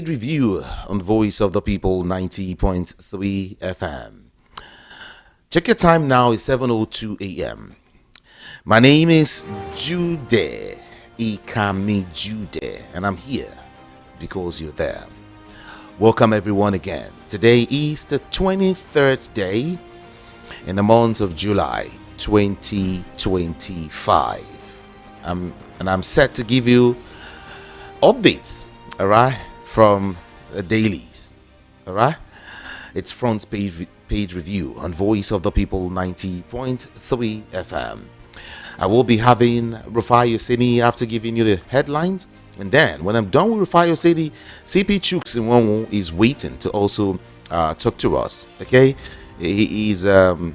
paid review on Voice of the People 90.3 FM. Check your time now, it's 7:02 a.m. My name is Jude Ikami Jude, and I'm here because you're there. Welcome everyone again. Today is the 23rd day in the month of July 2025. I'm set to give you updates, all right, from the dailies, all right. It's front page review on Voice of the People 90.3 FM. I will be having Rufai Oseni after giving you the headlines, and then when I'm done with Rufai Oseni, CP Chuks Enwonwu is waiting to also talk to us. Okay, he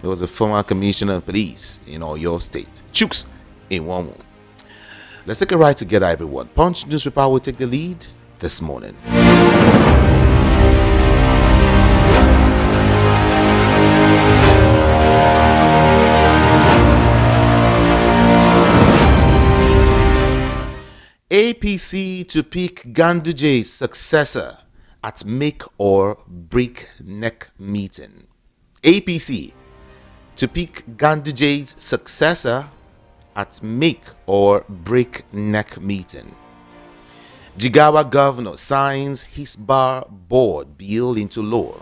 was a former commissioner of police in your state, Chuks Enwonwu. Let's take a ride together, everyone. Punch newspaper will take the lead this morning. APC to pick Ganduje's successor at make or break neck meeting. APC to pick Ganduje's successor at make or break neck meeting. Jigawa governor signs his bar board bill into law.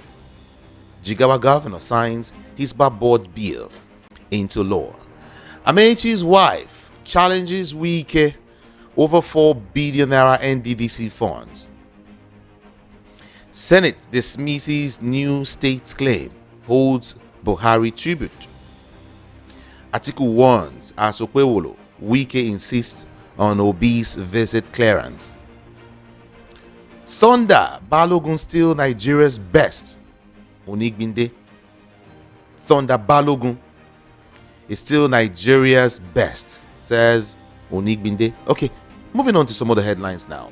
Jigawa governor signs his bar board bill into law. Amechi's wife challenges Wike over 4 billion naira NDDC funds. Senate dismisses new state's claim, holds Buhari tribute. Atiku warns Asokwe-Wolo, Wike insists on Obi's visit clearance. Thunder Balogun still Nigeria's best. Onigbinde. Thunder Balogun is still Nigeria's best, says Onigbinde. Okay, moving on to some other headlines now.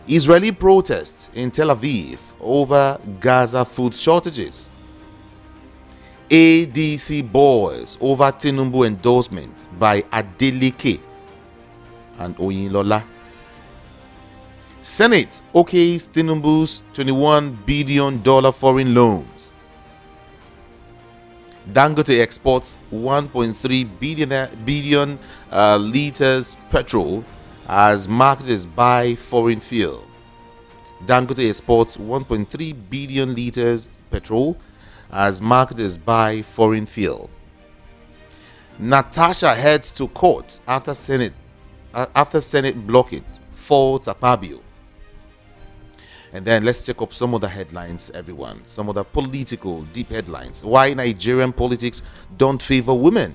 Israeli protests in Tel Aviv over Gaza food shortages. ADC boys over Tinubu endorsement by Adeleke and Oyinlola. Senate okays Tinubu's $21 billion foreign loans. Dangote exports 1.3 billion liters petrol as marketed as buy foreign fuel. Dangote exports 1.3 billion liters petrol as marketed as buy foreign fuel. Natasha heads to court after Senate blockade faults Akpabio. And then let's check up some of the headlines, everyone. Some of the political deep headlines. Why Nigerian politics don't favor women.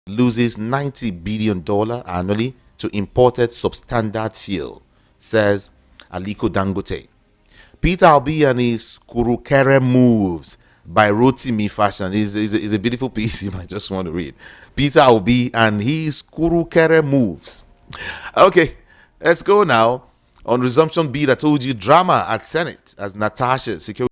loses $90 billion annually to imported substandard fuel, says Aliko Dangote. Peter Obi and his Kurukere moves by Rotimi Fashion is a beautiful piece you might just want to read. Peter Obi and his Kurukere moves. Okay, let's go now. On resumption bid, I told you drama at Senate as Natasha security.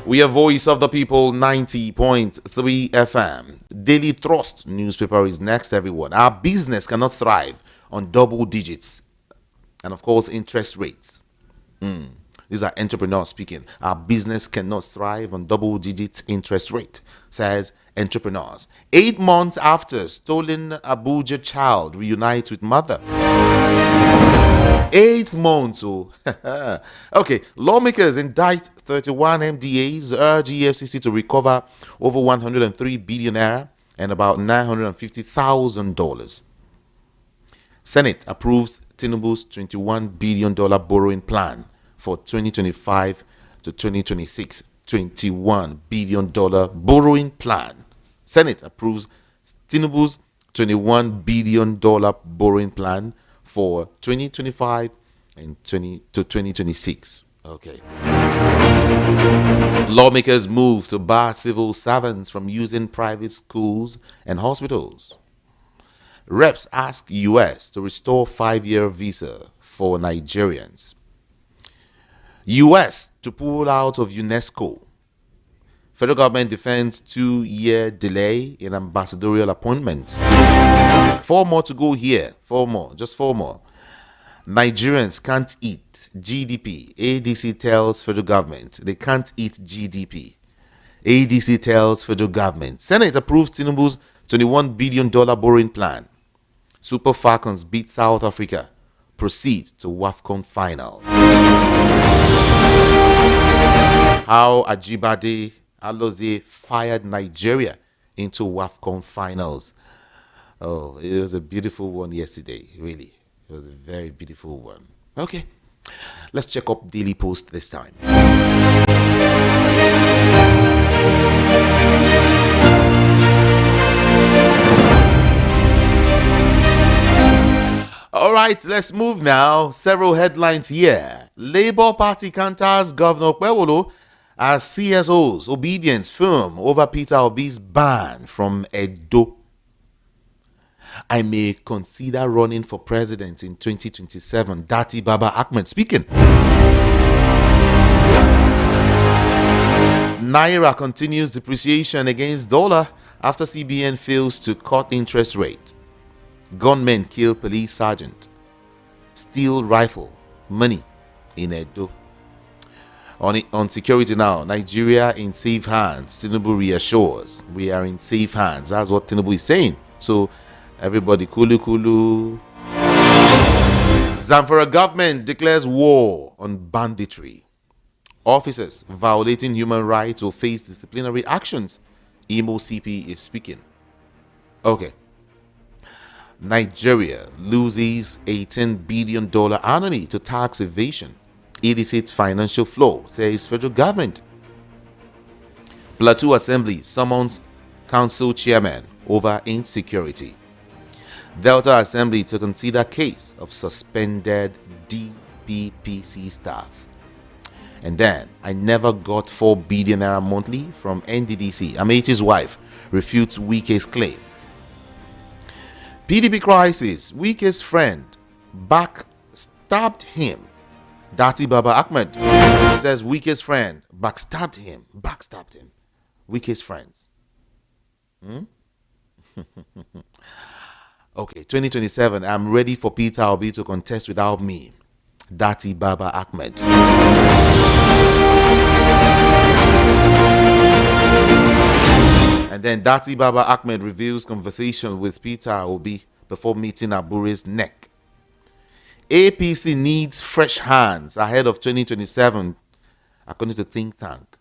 We are Voice of the People 90.3 FM. Daily Trust newspaper is next, everyone. Our business cannot thrive on double digits and, of course, interest rates. These are entrepreneurs speaking. Our business cannot thrive on double digit interest rate, says entrepreneurs. 8 months after stolen Abuja child reunites with mother. 8 months. Oh. Okay, lawmakers indict 31 MDAs, urge EFCC to recover over 103 billion naira and about $950,000. Senate approves Tinubu's $21 billion borrowing plan for 2025 to 2026. $21 billion borrowing plan. Senate approves Tinubu's $21 billion borrowing plan for 2025 and 2026. Okay. Lawmakers move to bar civil servants from using private schools and hospitals. Reps ask US to restore 5-year visa for Nigerians. US to pull out of UNESCO. Federal government defends 2-year delay in ambassadorial appointments. 4 more to go here. 4 more. Just 4 more. Nigerians can't eat GDP. ADC tells federal government they can't eat GDP. ADC tells federal government. Senate approves Tinubu's $21 billion borrowing plan. Super Falcons beat South Africa. Proceed to WAFCON final. How Ajibade Alozie fired Nigeria into WAFCON finals. Oh, it was a beautiful one yesterday, really. It was a very beautiful one. Okay, let's check up Daily Post this time. All right, let's move now. Several headlines here. Labour Party counters Governor Kwewolo as CSO's obedience firm over Peter Obi's ban from Edo. I may consider running for president in 2027. Dati Baba Ahmed speaking. Naira continues depreciation against dollar after CBN fails to cut interest rate. Gunmen kill police sergeant. Steal rifle. Money in Edo. On security now, Nigeria in safe hands. Tinubu reassures we are in safe hands. That's what Tinubu is saying. So everybody, kulu kulu. Zamfara government declares war on banditry. Officers violating human rights will face disciplinary actions. Imo CP is speaking. Okay. Nigeria loses $18 billion annually to tax evasion. Illicit financial flow, says federal government. Plateau Assembly summons council chairman over insecurity. Delta Assembly to consider case of suspended DPPC staff. And then, I never got 4 billion naira monthly from NDDC. Amechi's wife refutes Wike's claim. PDP crisis. Wike's friend backstabbed him. Dati Baba Ahmed says Wike's friend backstabbed him. Wike's friends. Okay, 2027. I'm ready for Peter Obi to contest without me. Dati Baba Ahmed. And then Dati Baba Ahmed reveals conversation with Peter Obi before meeting Abure's neck. APC needs fresh hands ahead of 2027, according to think tank.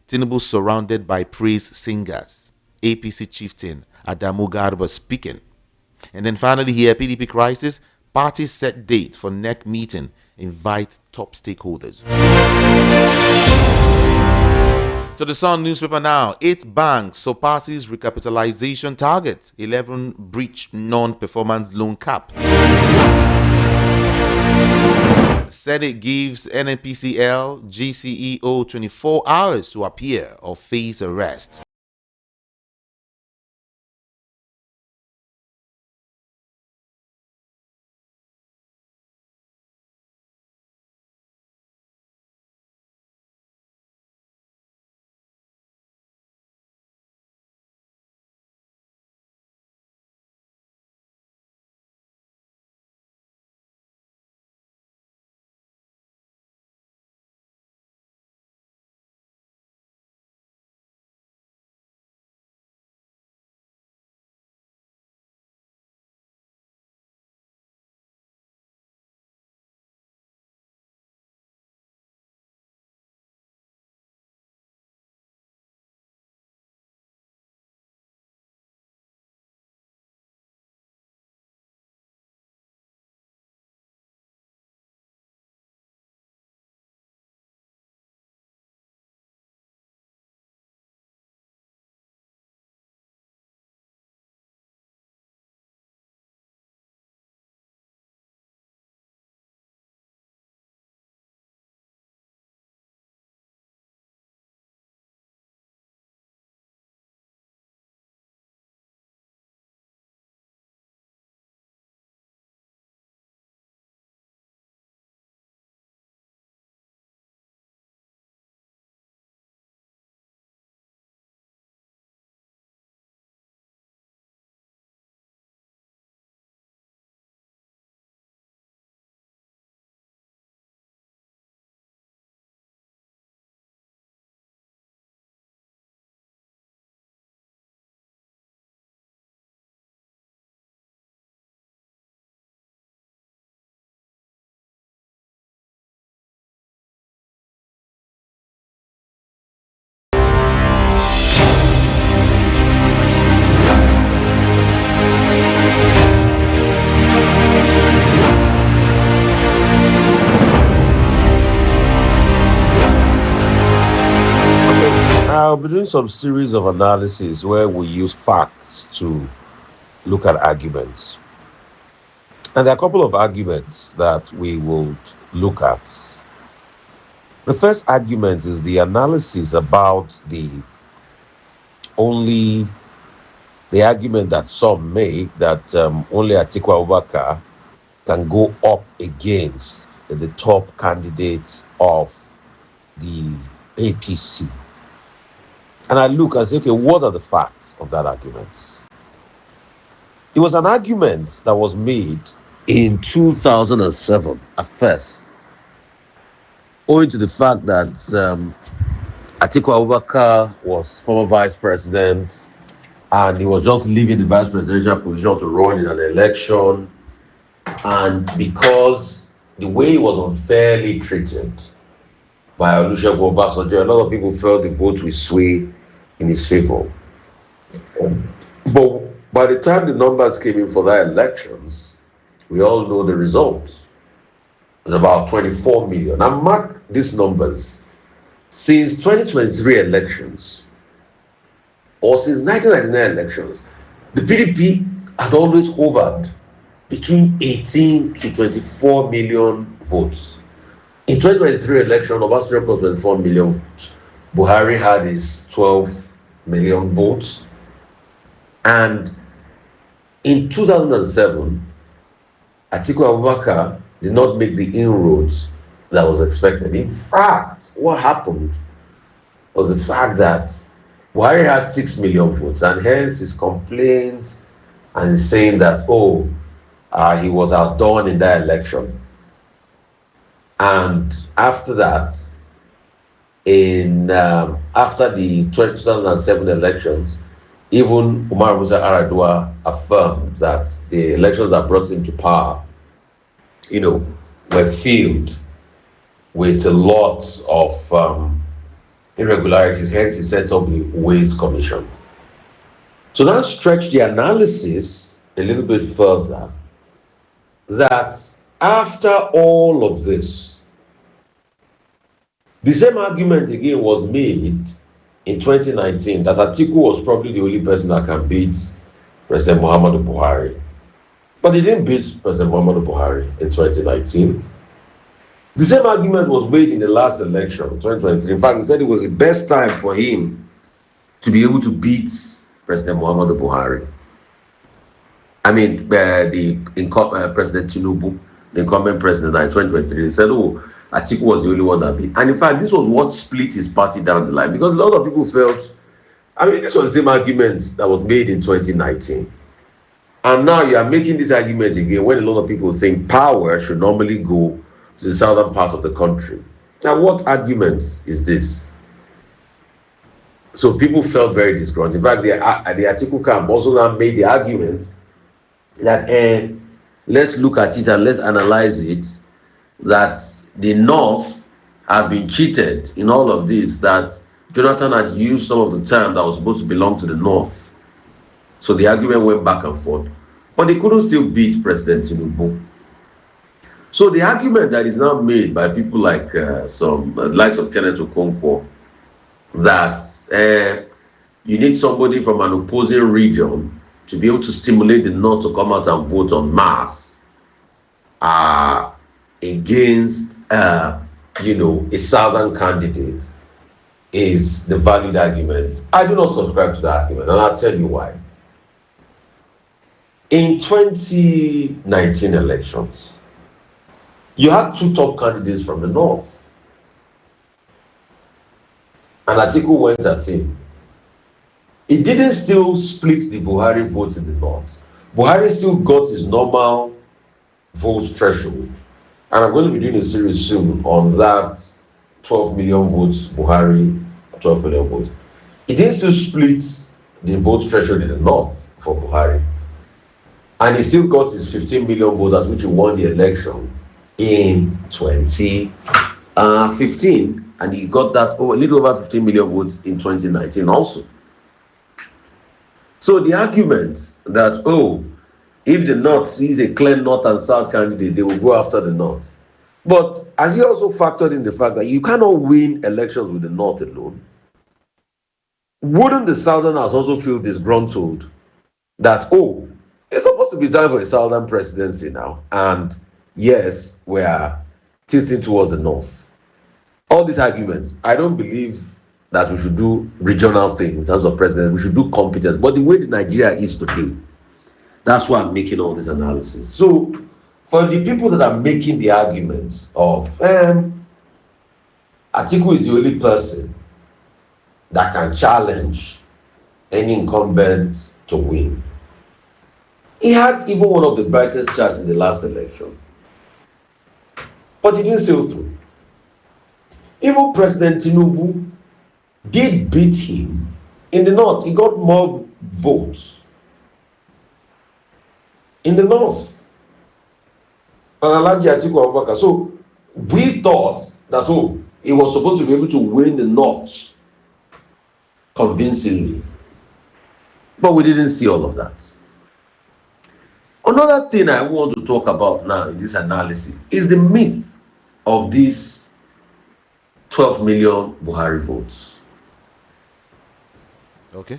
Tinubu surrounded by praise singers. APC chieftain Adamu Garba speaking. And then finally here, PDP crisis. Party set date for NEC meeting. Invite top stakeholders. To the Sun newspaper now. 8 banks surpasses recapitalization target. 11 breach non-performance loan cap. Senate gives NNPCL GCEO 24 hours to appear or face arrest. I'll be doing some series of analysis where we use facts to look at arguments. And there are a couple of arguments that we will look at. The first argument is the analysis about the argument that some make that only Atiku Abubakar can go up against the top candidates of the APC. And I look and say, okay, what are the facts of that argument? It was an argument that was made in 2007 at FIRS. owing to the fact that Atiku Abubakar was former vice president and he was just leaving the vice presidential position to run in an election, and because the way he was unfairly treated by Olusegun Obasanjo, a lot of people felt the vote will sway in his favor. But by the time the numbers came in for that elections, we all know the results. It was about 24 million. Now mark these numbers. Since 2023 elections, or since 1999 elections, the PDP had always hovered between 18 to 24 million votes. In 2023 election, Obasanjo got 24 million votes. Buhari had his 12 million votes. And in 2007, Atiku Abubakar did not make the inroads that was expected. In fact, what happened was the fact that Buhari had 6 million votes, and hence his complaints and his saying that, he was outdone in that election. And after that, after the 2007 elections, even Umar Musa Aradua affirmed that the elections that brought him to power, were filled with a lot of irregularities. Hence, he set up the Ways Commission. So now stretch the analysis a little bit further, that after all of this, the same argument again was made in 2019 that Atiku was probably the only person that can beat President Muhammadu Buhari. But he didn't beat President Muhammadu Buhari in 2019. The same argument was made in the last election, 2023. In fact, he said it was the best time for him to be able to beat President Muhammadu Buhari. I mean, President Tinubu, the incumbent president in 2023, they said, Atiku was the only one that beat. And in fact, this was what split his party down the line, because a lot of people felt, this was the same arguments that was made in 2019. And now you are making this argument again when a lot of people think power should normally go to the southern part of the country. Now, what argument is this? So people felt very disgruntled. In fact, the Atiku camp also now made the argument that let's look at it and let's analyze it, that the North has been cheated in all of this, that Jonathan had used some of the term that was supposed to belong to the North. So the argument went back and forth. But they couldn't still beat President Tinubu. So the argument that is now made by people like some likes of Kenneth Okonkwo, that you need somebody from an opposing region to be able to stimulate the North to come out and vote en masse against a southern candidate, is the valid argument. I do not subscribe to that argument, and I'll tell you why. In 2019 elections, you had two top candidates from the North, and Atiku went at him. It didn't still split the Buhari votes in the North. Buhari still got his normal votes threshold. And I'm going to be doing a series soon on that 12 million votes, Buhari, 12 million votes. It didn't still split the vote threshold in the North for Buhari. And he still got his 15 million votes at which he won the election in 2015. And he got that a little over 15 million votes in 2019 also. So the argument that, if the North sees a clear North and South candidate, they will go after the North. But as he also factored in the fact that you cannot win elections with the North alone, wouldn't the Southerners also feel disgruntled that, it's supposed to be time for a Southern presidency now, and yes, we are tilting towards the North? All these arguments, I don't believe that we should do regional things in terms of president. We should do competence. But the way that Nigeria is today, that's why I'm making all this analysis. So for the people that are making the arguments of Atiku is the only person that can challenge any incumbent to win. He had even one of the brightest charts in the last election, but he didn't sail through. Even President Tinubu did beat him in the north. He got more votes in the north than Alhaji Atiku Abubakar. So we thought that, oh, he was supposed to be able to win the north convincingly. But we didn't see all of that. Another thing I want to talk about now in this analysis is the myth of these 12 million Buhari votes. Okay.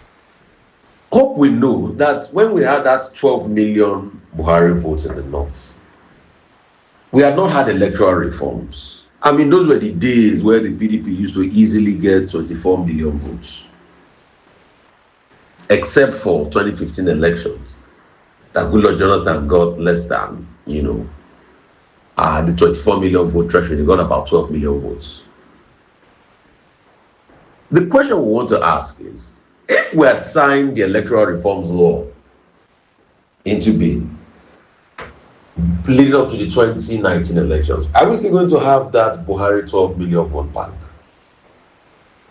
Hope we know that when we had that 12 million Buhari votes in the north, we had not had electoral reforms. I mean, those were the days where the PDP used to easily get 24 million votes. Except for 2015 elections, that Goodluck Jonathan got less than, the 24 million vote threshold. He got about 12 million votes. The question we want to ask is, if we had signed the electoral reforms law into being, leading up to the 2019 elections, are we still going to have that Buhari 12 million vote bank?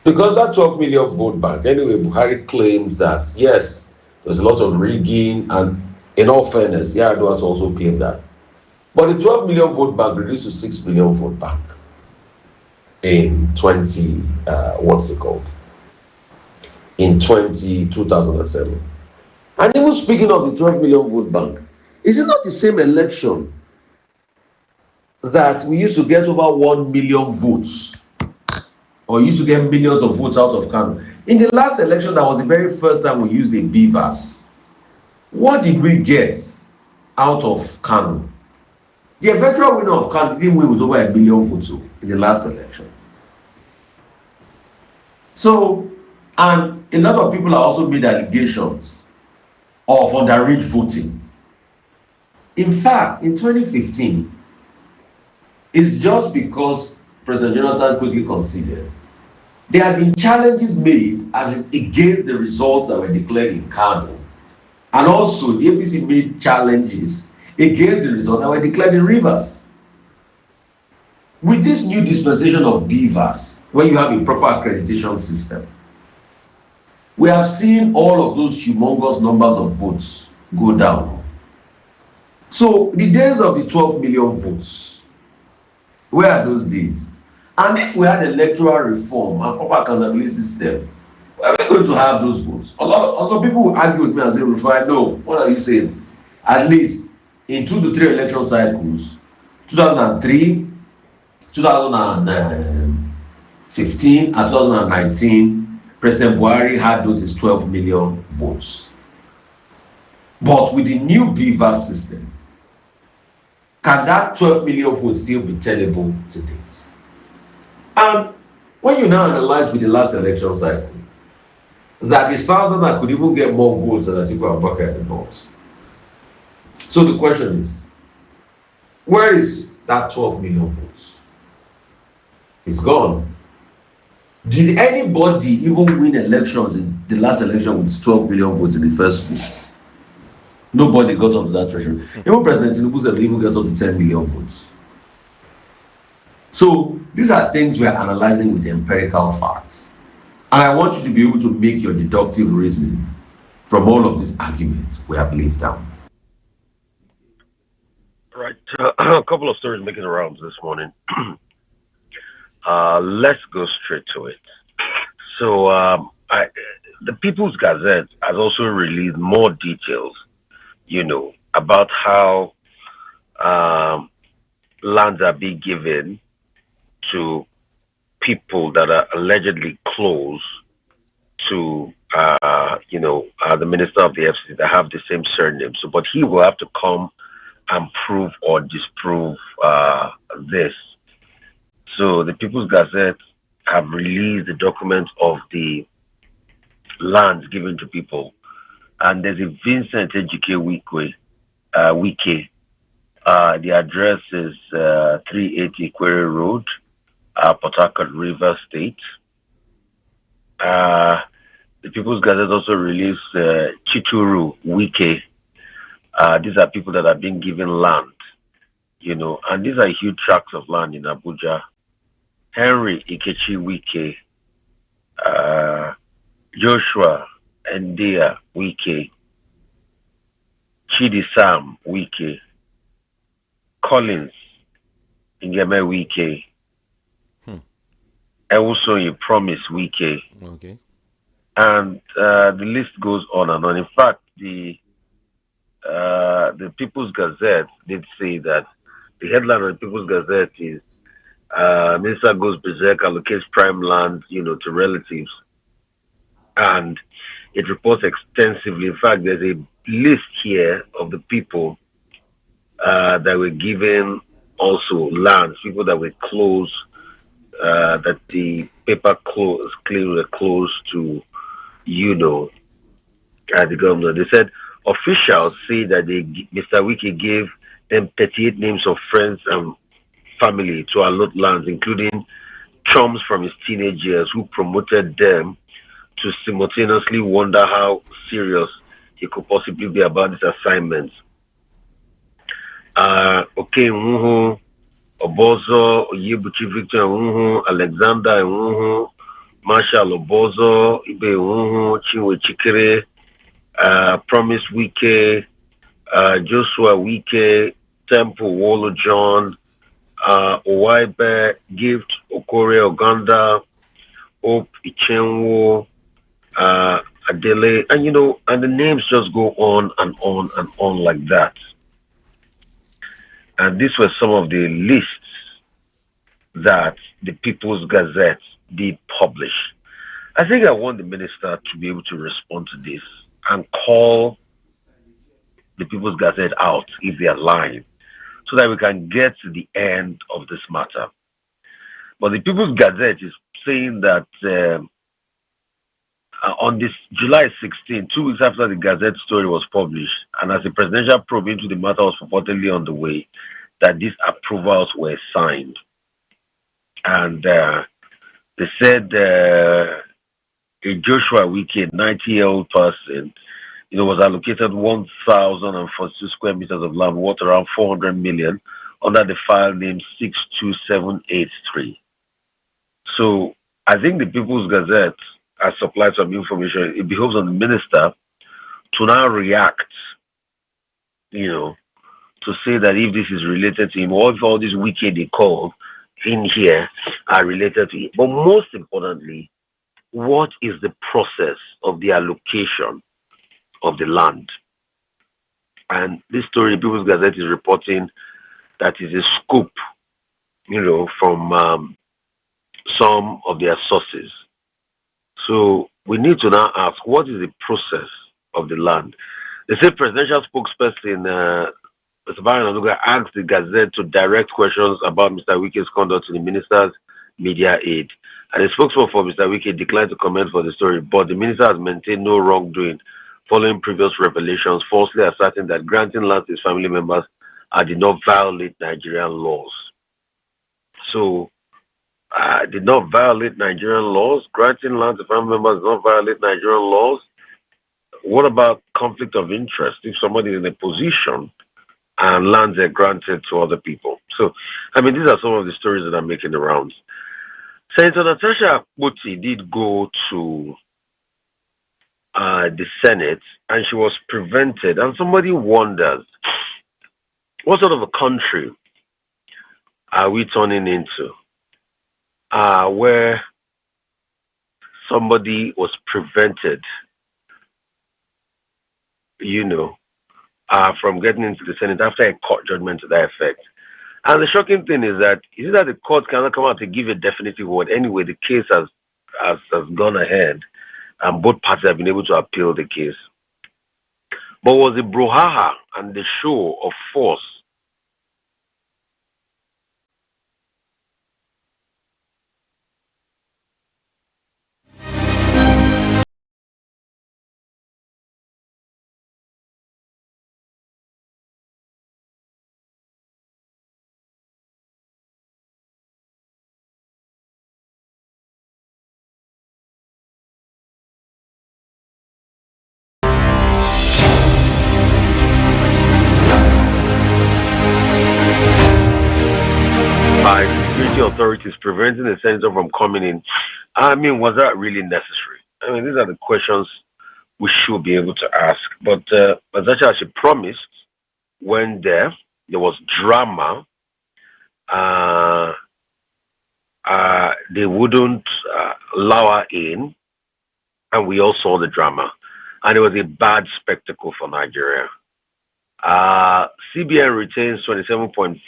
Because that 12 million vote bank, anyway, Buhari claims that, yes, there's a lot of rigging, and in all fairness, Yar'Adua has also claimed that. But the 12 million vote bank reduced to 6 million vote bank in 2007. And even speaking of the 12 million vote bank, is it not the same election that we used to get over 1 million votes, or used to get millions of votes out of Kano? In the last election, that was the very first time we used the BVAS. What did we get out of Kano? The eventual winner of Kano didn't win with over 1 million votes in the last election. So, and a lot of people have also made allegations of underage voting. In fact, in 2015, it's just because President Jonathan quickly conceded, there have been challenges made against the results that were declared in Kano. And also, the APC made challenges against the results that were declared in Rivers. With this new dispensation of BVAS, when you have a proper accreditation system, we have seen all of those humongous numbers of votes go down. So the days of the 12 million votes, where are those days? And if we had electoral reform and proper accountability system, where are we going to have those votes? Also people will argue with me and say, Rufai, no, what are you saying? At least in 2 to 3 election cycles, 2003, 2015, and 2019, President Buhari had those his 12 million votes. But with the new BVAS system, can that 12 million votes still be tenable to date? And when you now analyze with the last election cycle, that the Southerner could even get more votes than Atiku Abubakar in the North. So the question is, where is that 12 million votes? It's gone. Did anybody even win elections in the last election with 12 million votes in the first place? Nobody got up to that threshold. Even President Tinubu said even got up to 10 million votes. So these are things we are analyzing with empirical facts. And I want you to be able to make your deductive reasoning from all of these arguments we have laid down. Right. A couple of stories making the rounds this morning. Let's go straight to it. So the People's Gazette has also released more details, about how lands are being given to people that are allegedly close to, the minister of the FCC that have the same surname. So, but he will have to come and prove or disprove this. So the People's Gazette have released the documents of the lands given to people. And there's a Vincent Ejike Wike. The address is 380 Query Road, Port Harcourt, River State. The People's Gazette also released Chituru Wike. These are people that are being given land, and these are huge tracts of land in Abuja. Henry Ikechi Wike, Joshua Ndia Wike, Chidi Sam Wike, Collins Ngeme Wike, also you promise Wike. Okay. And the list goes on and on. In fact, the People's Gazette did say that the headline of the People's Gazette is Minister goes berserk, allocates prime land, to relatives, and it reports extensively. In fact, there's a list here of the people that were given also lands, people that were close, that the paper claims were close to, the governor. They said officials say that Mr. Wiki gave them 38 names of friends and family to allot lands, including chums from his teenage years who promoted them to simultaneously wonder how serious he could possibly be about this assignment. Okay, Obozo, Oyebuchi Victor Nwuhu, Alexander Nwuhu, Marshall Obozo, Ibe Nwuhu, Chinwe Chikere, Promise Wike, Joshua Wike, Temple Wolo John, Owaibe, Gift Okore Oganda, Hope Ichenwo, Adele, and the names just go on and on and on like that. And these were some of the lists that the People's Gazette did publish. I think I want the minister to be able to respond to this and call the People's Gazette out if they are lying, so that we can get to the end of this matter. But the People's Gazette is saying that on this July 16, 2 weeks after the Gazette story was published, and as the presidential probe into the matter was purportedly on the way, that these approvals were signed. And they said a Joshua Wiki, 90-year-old person, was allocated 1,042 square meters of land worth around 400 million under the file name 62783. So I think the People's Gazette has supplied some information. It behoves on the minister to now react, to say that if this is related to him, or if all these wicked they called in here are related to him. But most importantly, what is the process of the allocation of the land? And this story, People's Gazette is reporting that is a scoop, from some of their sources. So we need to now ask, what is the process of the land? They say presidential spokesperson Mr. Baron Anuga asked the Gazette to direct questions about Mr. Wike's conduct to the minister's media aide. And the spokesman for Mr. Wike declined to comment for the story, but the minister has maintained no wrongdoing following previous revelations, falsely asserting that granting land to his family members did not violate Nigerian laws. So, did not violate Nigerian laws? Granting land to family members did not violate Nigerian laws? What about conflict of interest if somebody is in a position and lands are granted to other people? So, these are some of the stories that are making the rounds. Senator Natasha Akpoti did go to the Senate, and she was prevented. And somebody wonders, what sort of a country are we turning into? Where somebody was prevented, from getting into the Senate after a court judgment to that effect. And the shocking thing is that the court cannot come out to give a definitive word. Anyway, the case has gone ahead, and both parties have been able to appeal the case. But was the brouhaha and the show of force security authorities preventing the senator from coming in. I mean, was that really necessary? I mean, these are the questions we should be able to ask. But Natasha, as she promised, when there was drama, they wouldn't allow her in, and we all saw the drama. And it was a bad spectacle for Nigeria. CBN retains 27.5%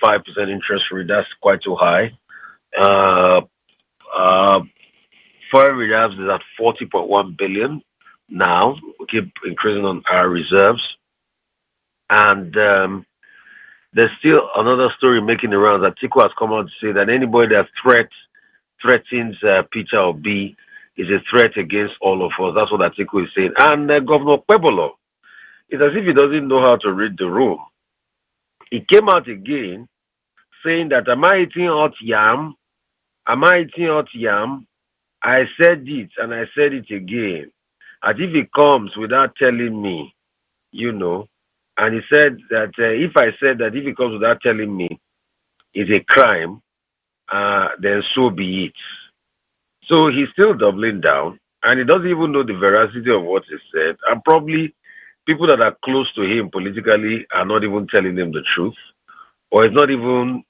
interest rate. That's quite too high. Foreign reserves is at 40.1 billion now. We keep increasing on our reserves. And there's still another story making the rounds. Atiku has come out to say that anybody that threatens Peter Obi is a threat against all of us. That's what Atiku is saying. And Governor Pebolo, it's as if he doesn't know how to read the room. He came out again saying that, am I eating hot yam? Am I eating hot yam? I said it and I said it again. As if he comes without telling me, and he said that if I said that if he comes without telling me is a crime, then so be it. So he's still doubling down, and he doesn't even know the veracity of what he said. And probably people that are close to him politically are not even telling him the truth, or he's not even,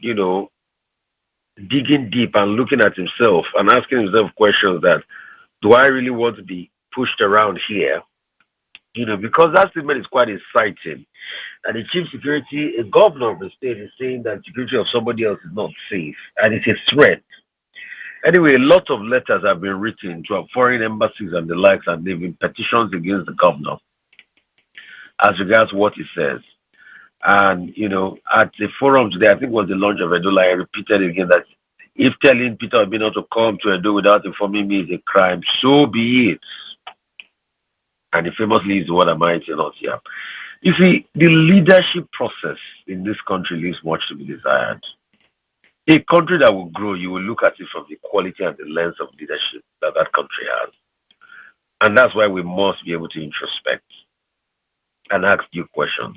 digging deep and looking at himself and asking himself questions that, do I really want to be pushed around here? Because that statement is quite inciting. And the chief security, a governor of the state, is saying that security of somebody else is not safe, and it's a threat. Anyway, a lot of letters have been written to our foreign embassies and the likes, and they've been petitions against the governor as regards what he says. And, at the forum today, I think it was the launch of Edun, I repeated again that if telling Peter Obi not to come to Edun without informing me is a crime, so be it. And he famously used the word "mighty" not here. You see, the leadership process in this country leaves much to be desired. A country that will grow, you will look at it from the quality and the lens of leadership that country has. And that's why we must be able to introspect and ask due questions.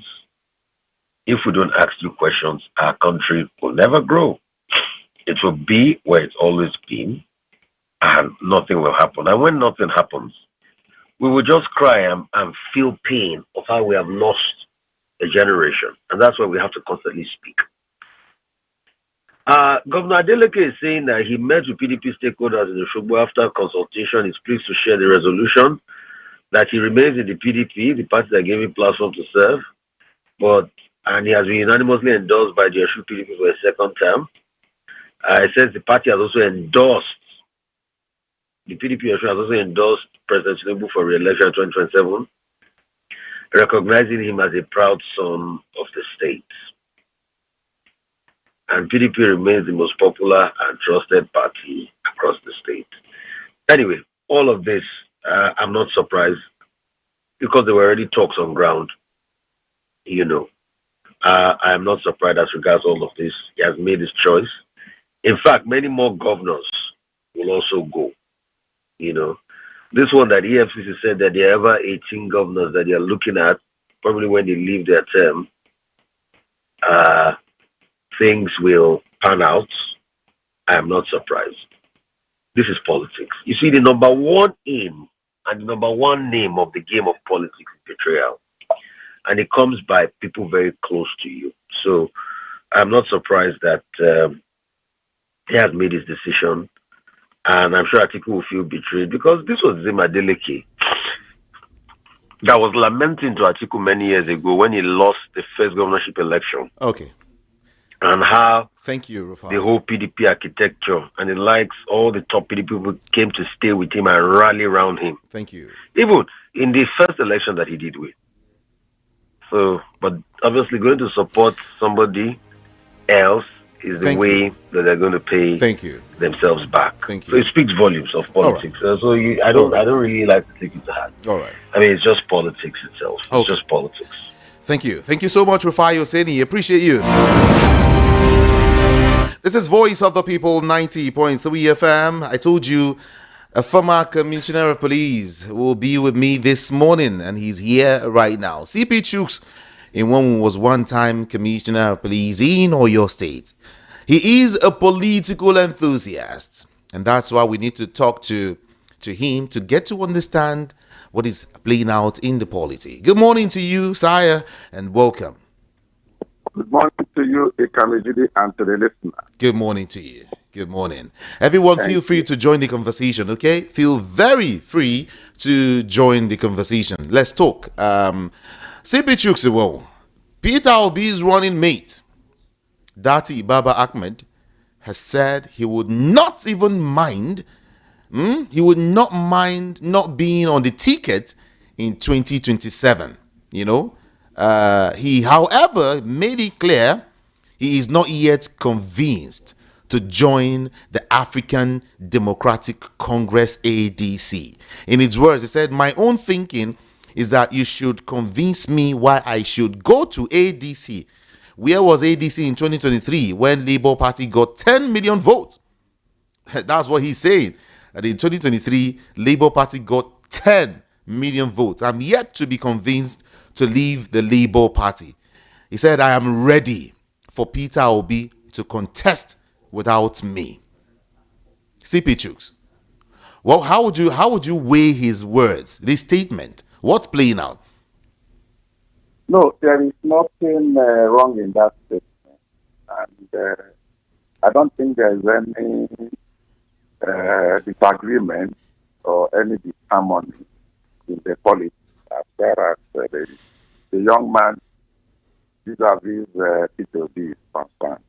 If we don't ask due questions, our country will never grow. It will be where it's always been, and nothing will happen. And when nothing happens, we will just cry and feel pain of how we have lost a generation. And that's why we have to constantly speak. Governor Adeleke is saying that he met with PDP stakeholders in the Shogbo after consultation. He's pleased to share the resolution that he remains in the PDP, the party that gave him platform to serve, and he has been unanimously endorsed by the Oshu PDP for a second term. It says the party has also endorsed, the PDP Oshu has also endorsed President Tinubu for re-election in 2027, recognizing him as a proud son of the state. And PDP remains the most popular and trusted party across the state. Anyway, all of this, I'm not surprised, because there were already talks on ground. I am not surprised as regards all of this. He has made his choice. In fact, many more governors will also go. This one that EFCC said that there are ever 18 governors that they are looking at, probably when they leave their term, things will pan out. I am not surprised. This is politics. You see, the number one aim and the number one name of the game of politics is betrayal. And it comes by people very close to you. So I'm not surprised that he has made his decision. And I'm sure Atiku will feel betrayed, because this was Zim Adeleke that was lamenting to Atiku many years ago when he lost the first governorship election. Okay. And how thank you, Rufai. The whole PDP architecture and the likes, all the top PDP people came to stay with him and rally around him. Thank you. Even in the first election that he did win. So, but obviously going to support somebody else is the way that they're going to pay themselves back. Thank you. So it speaks volumes of politics. Right. So I don't really like to take it to heart. All right. I mean, it's just politics itself. It's just politics. Thank you. Thank you so much, Rufai Oseni. Appreciate you. This is Voice of the People, 90.3 FM. I told you a former commissioner of police will be with me this morning, and he's here right now. CP Chuks Enwonwu was one-time commissioner of police in Oyo State. He is a political enthusiast, and that's why we need to talk to him to get to understand what is playing out in the polity. Good morning to you, sire, and welcome. Good morning to you, Ikamejidi, and to the listener. Good morning to you. Good morning. Everyone, feel free to join the conversation, okay? Feel very free to join the conversation. Let's talk. CP Chuks Enwonwu, Peter Obi's running mate, Dati Baba Ahmed, has said he would not even mind, he would not mind not being on the ticket in 2027. You know, he, however, made it clear he is not yet convinced to join the African Democratic Congress ADC. In his words, he said, "My own thinking is that you should convince me why I should go to ADC." Where was ADC in 2023 when Labour Party got 10 million votes? That's what he's saying. And in 2023, Labour Party got 10 million votes. I'm yet to be convinced to leave the Labour Party. He said, "I am ready for Peter Obi to contest without me." CP Chuks, well, how would you weigh his words, this statement? What's playing out? No, there is nothing wrong in that statement. And I don't think there is any disagreement or any disharmony in the politics as far as the young man vis-a-vis Peter Obi is concerned.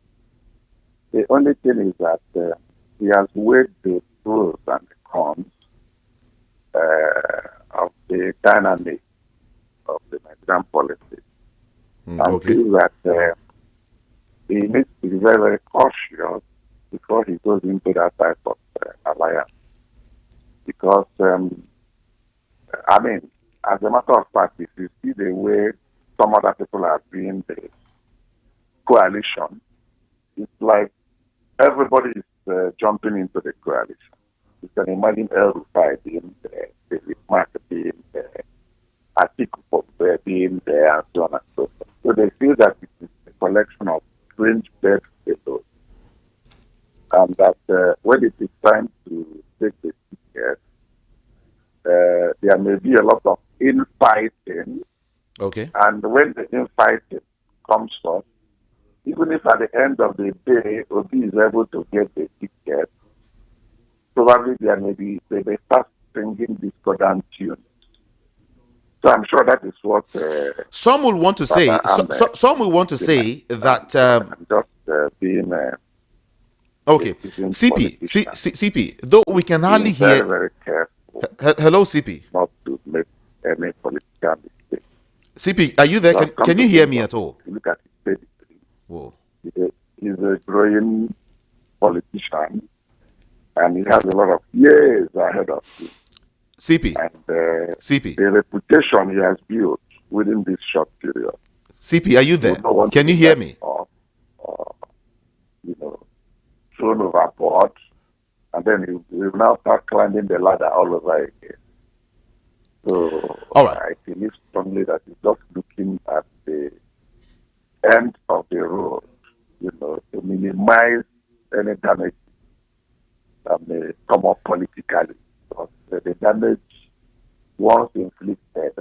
The only thing is that he has weighed the pros and the cons of the dynamic of the Nigerian policy. And feel that he needs to be very, very cautious before he goes into that type of alliance. Because, I mean, as a matter of fact, if you see the way some other people are doing the coalition, it's like everybody is jumping into the coalition. You can imagine Rufai being there, David Mark being there, Atiku being there, and so on and so forth. So they feel that it is a collection of fringe bedfellows, and that when it is time to take the ticket, there may be a lot of infighting. Okay. And when the infighting comes up, even if at the end of the day Obi is able to get the ticket, probably they may start singing discordant tunes. So I'm sure that is what some will want to say. Some will want to say that just being okay. CP, though we can hardly hear. Very, very careful. Hello, CP. Not to make any political mistake. CP, are you there? Can you hear me at all? Look at his pedigree. Whoa. He's a growing politician, and he has a lot of years ahead of him. CP. And CP. the reputation he has built within this short period. CP, are you there? Can you hear me? Or, thrown overboard, and then he will now start climbing the ladder all over again. So all right. I believe strongly that he's just looking at the end of the road, to minimize any damage that may come up politically. But the damage, once inflicted,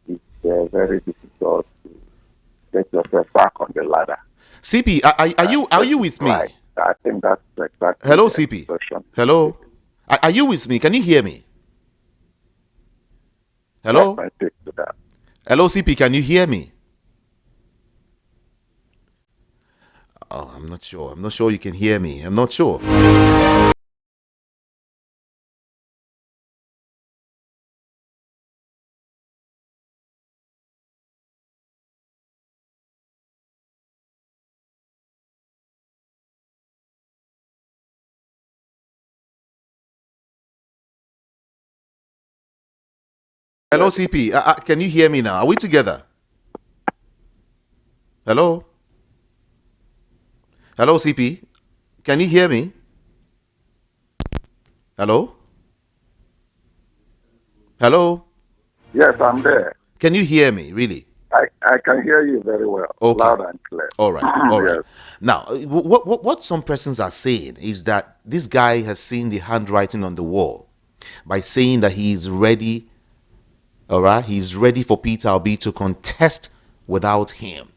it's very difficult to get yourself back on the ladder. CP, are you with me? Right. I think that's exactly. Hello, CP. Expression. Hello. Are you with me? Can you hear me? Hello. That's my take to that. Hello, CP. Can you hear me? Oh, I'm not sure. I'm not sure you can hear me. I'm not sure. Hello, CP. Can you hear me now? Are we together? Hello? Hello, CP. Can you hear me? Hello? Hello? Yes, I'm there. Can you hear me, really? I can hear you very well, loud and clear. All right, all right. Yes. Now, what some persons are saying is that this guy has seen the handwriting on the wall by saying that he is ready. All right, he's ready for Peter Obi to contest without him.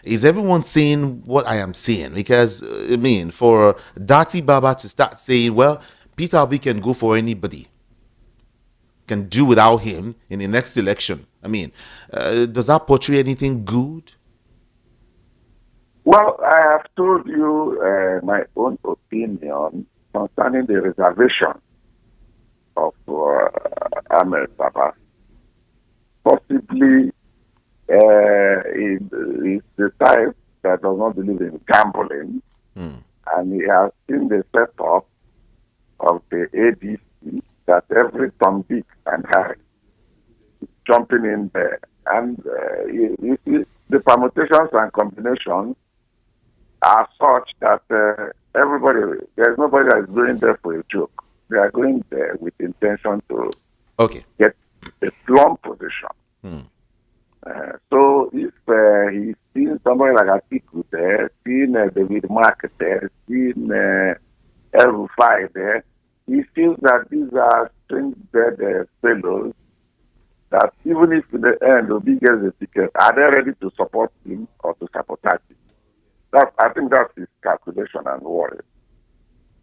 Is everyone seeing what I am seeing? Because I mean, for Dati Baba to start saying, well, Peter Obi can go for anybody, can do without him in the next election. I mean, does that portray anything good? Well, I have told you my own opinion concerning the reservation of Ahmed Baba. Possibly, he's the type that does not believe in gambling, and he has seen the setup of the ADC that every Tom, Dick, and Harry is jumping in there. And you see, the permutations and combinations are such that there's nobody that is going there for a joke. They are going there with intention to get a plumb position. So if he's seen somebody like Atiku there, seen David Mark there, seen Rufai there, he feels that these are string-bed fellows that even if in the end Obi gets the ticket, are they ready to support him or to sabotage him? I think that's his calculation and worry.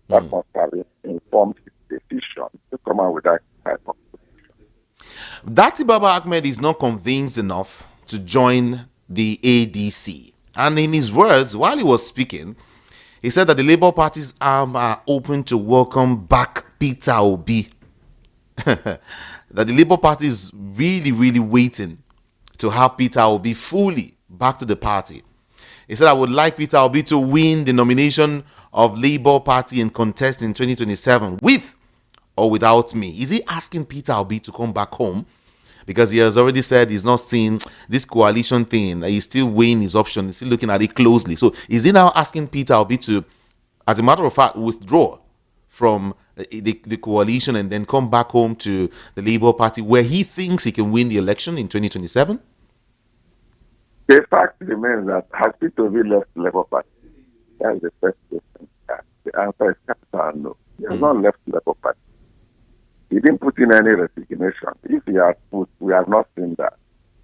That must have informed his decision to come out with that type of position. Dati Baba Ahmed is not convinced enough to join the ADC. And in his words, while he was speaking, he said that the Labour Party's arm are open to welcome back Peter Obi. That the Labour Party is really, really waiting to have Peter Obi fully back to the party. He said, I would like Peter Obi to win the nomination of Labour Party and contest in 2027 with or without me. Is he asking Peter Obi to come back home? Because he has already said he's not seeing this coalition thing. He's still weighing his option. He's still looking at it closely. So is he now asking Peter Obi to, as a matter of fact, withdraw from the coalition and then come back home to the Labour Party where he thinks he can win the election in 2027? The fact remains that has Peter Obi left the Labour Party? That's the first question. The answer is capital no. He has not left the Labour Party. He didn't put in any resignation. If he had put, we have not seen that.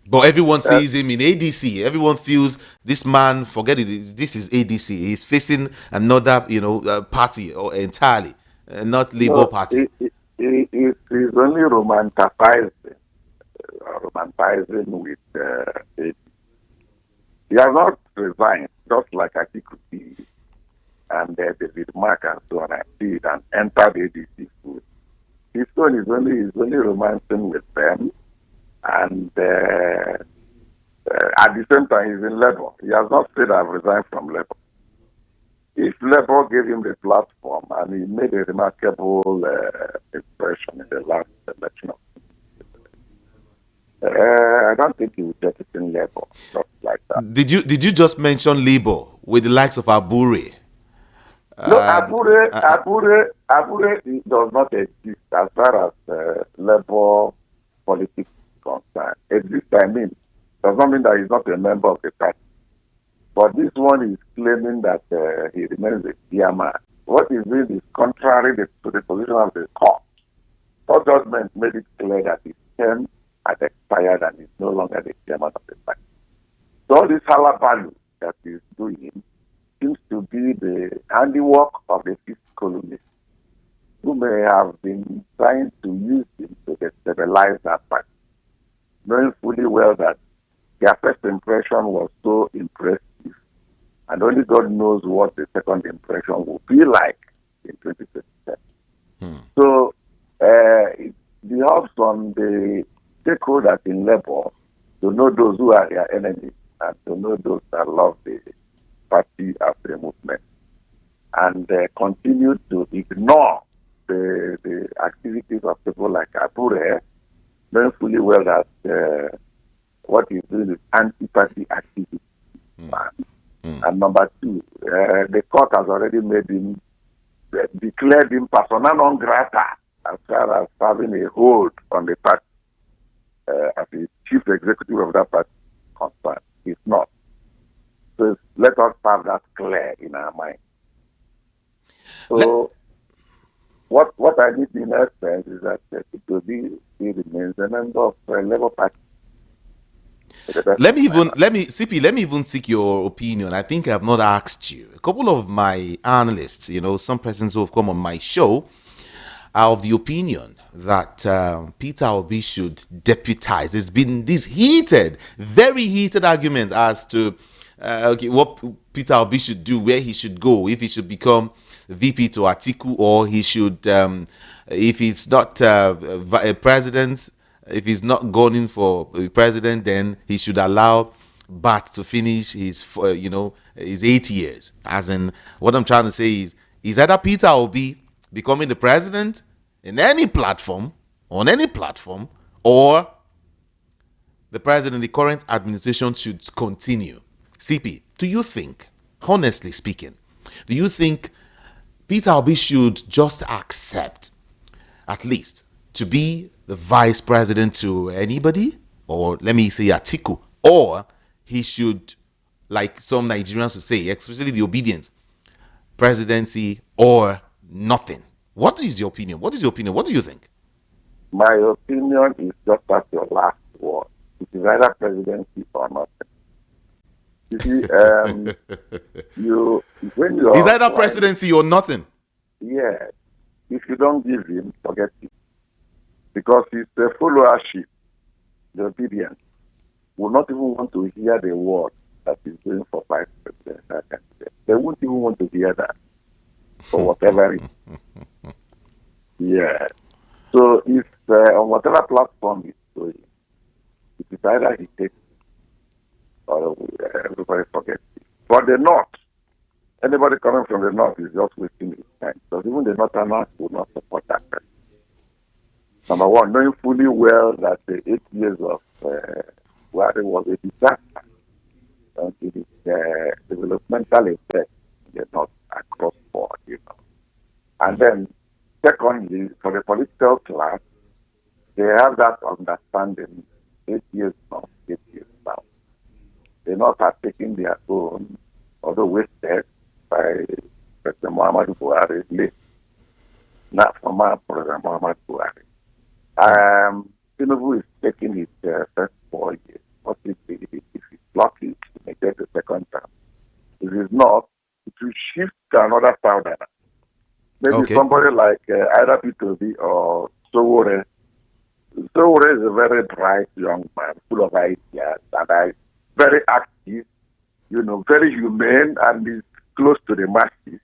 But everyone sees him in ADC. Everyone feels this man, forget it, this is ADC. He's facing another, party or entirely, not Labour Party. He's only romanticizing with ADC. He has not resigned, just like Atiku did, and David Mark and so on, and did, and entered ADC food. His son is only romancing with them, and at the same time he's in Labour. He has not said I've resigned from Labour. If Labour gave him the platform and he made a remarkable impression in the last election, I don't think he would get it in Labour, just like that. Did you just mention Labour with the likes of Abure? No, Abure does not exist as far as Labour politics is concerned. Exist, does not mean that he's not a member of the party. But this one is claiming that he remains a chairman. What he's doing is contrary to the position of the court. Court judgment made it clear that his term had expired and he's no longer the chairman of the party. So all this halabaloo that he's doing seems to be the handiwork of the fifth columnist, who may have been trying to use him to destabilize that party, knowing fully well that their first impression was so impressive, and only God knows what the second impression will be like in 2027. So the hopes on the stakeholders in Labour to know those who are their enemies and to know those that love the party as a movement, and continue to ignore the activities of people like Abure, knowing fully well that what he's doing is anti-party activity. And number two, the court has already made him, declared him persona non grata as far as having a hold on the party as the chief executive of that party concerned. It's not. So let us have that clear in our mind. So what I need in essence is that Atiku remains a member of the Labour Party. Let me even seek your opinion. I think I've not asked you. A couple of my analysts, some persons who have come on my show, are of the opinion that Peter Obi should deputize. There's been this very heated argument as to what Peter Obi should do, where he should go, if he should become VP to Atiku, or he should, if it's not a president, if he's not going in for president, then he should allow Bat to finish his 8 years. As in, what I'm trying to say is either Peter Obi becoming the president in any platform, on any platform, or the president, the current administration should continue. CP, do you think, honestly speaking, do you think Peter Obi should just accept, at least, to be the vice president to anybody, or let me say Atiku, or he should, like some Nigerians would say, especially the obedient, presidency or nothing? What is your opinion? What do you think? My opinion is just as your last word. It is either presidency or nothing. You see, when you it's either presidency or nothing. Yeah. If you don't give him, forget it. Because it's the followership, the obedience, will not even want to hear the word that he's doing for vice president. They won't even want to hear that for whatever reason. Yeah. So if on whatever platform he's doing, it is either he takes or everybody forgets it. For the North, anybody coming from the North is just wasting his time. Because even the Northerners will not support that person. Number one, knowing fully well that the 8 years of where it was a disaster, and it is developmental effect in the North across board, And then, secondly, for the political class, they have that understanding 8 years now, 8 years now. They're not taking their own, although wasted by President Muhammadu Buhari, late. Not from our President Muhammadu Buhari. Tinubu is taking his first 4 years. What if he's lucky, he may get the second term? If he's not, it will shift to another powder. Maybe somebody like either P2B or Sowore. Sowore is a very bright young man, full of ideas, and very active, very humane, and is close to the masses.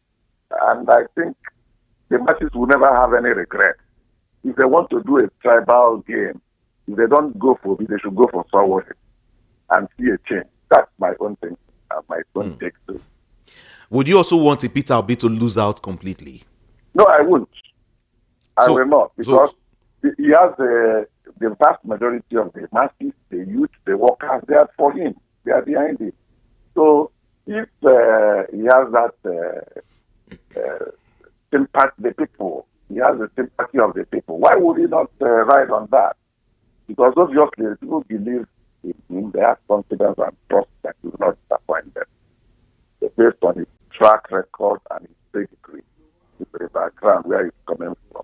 And I think the masses will never have any regret. If they want to do a tribal game, if they don't go for it, they should go for Sowore and see a change. That's my own thing, my own take too. Would you also want a Peter Obi to lose out completely? No, I wouldn't. I will not, because he has the vast majority of the masses, the youth, the workers, they are for him. They are behind him. So if he has that sympathy, the people, he has the sympathy of the people, why would he not ride on that? Because obviously, people believe in him, they have confidence and trust that he will not disappoint them. Based on his track record and his pedigree, the background where he's coming from.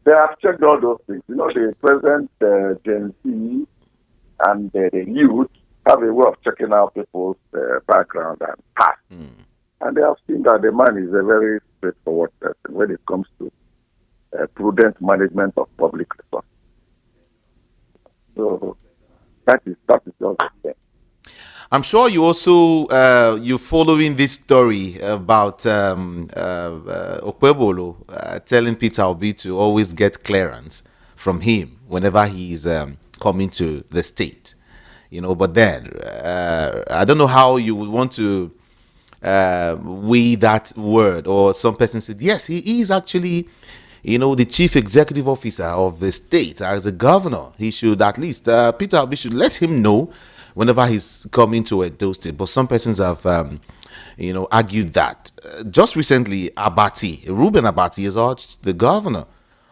They have checked all those things. The present Gen Z and the youth have a way of checking out people's background and past. And they have seen that the man is a very straightforward person when it comes to prudent management of public resources. So that is all the thing. I'm sure you also you're following this story about Okpebolo telling Peter Obi to always get clearance from him whenever he's coming to the state, But then I don't know how you would want to weigh that word. Or some person said, yes, he is actually, the chief executive officer of the state as a governor. He should at least Peter Obi should let him know whenever he's coming to Edo State. But some persons have, argued that. Just recently, Reuben Abati has urged the governor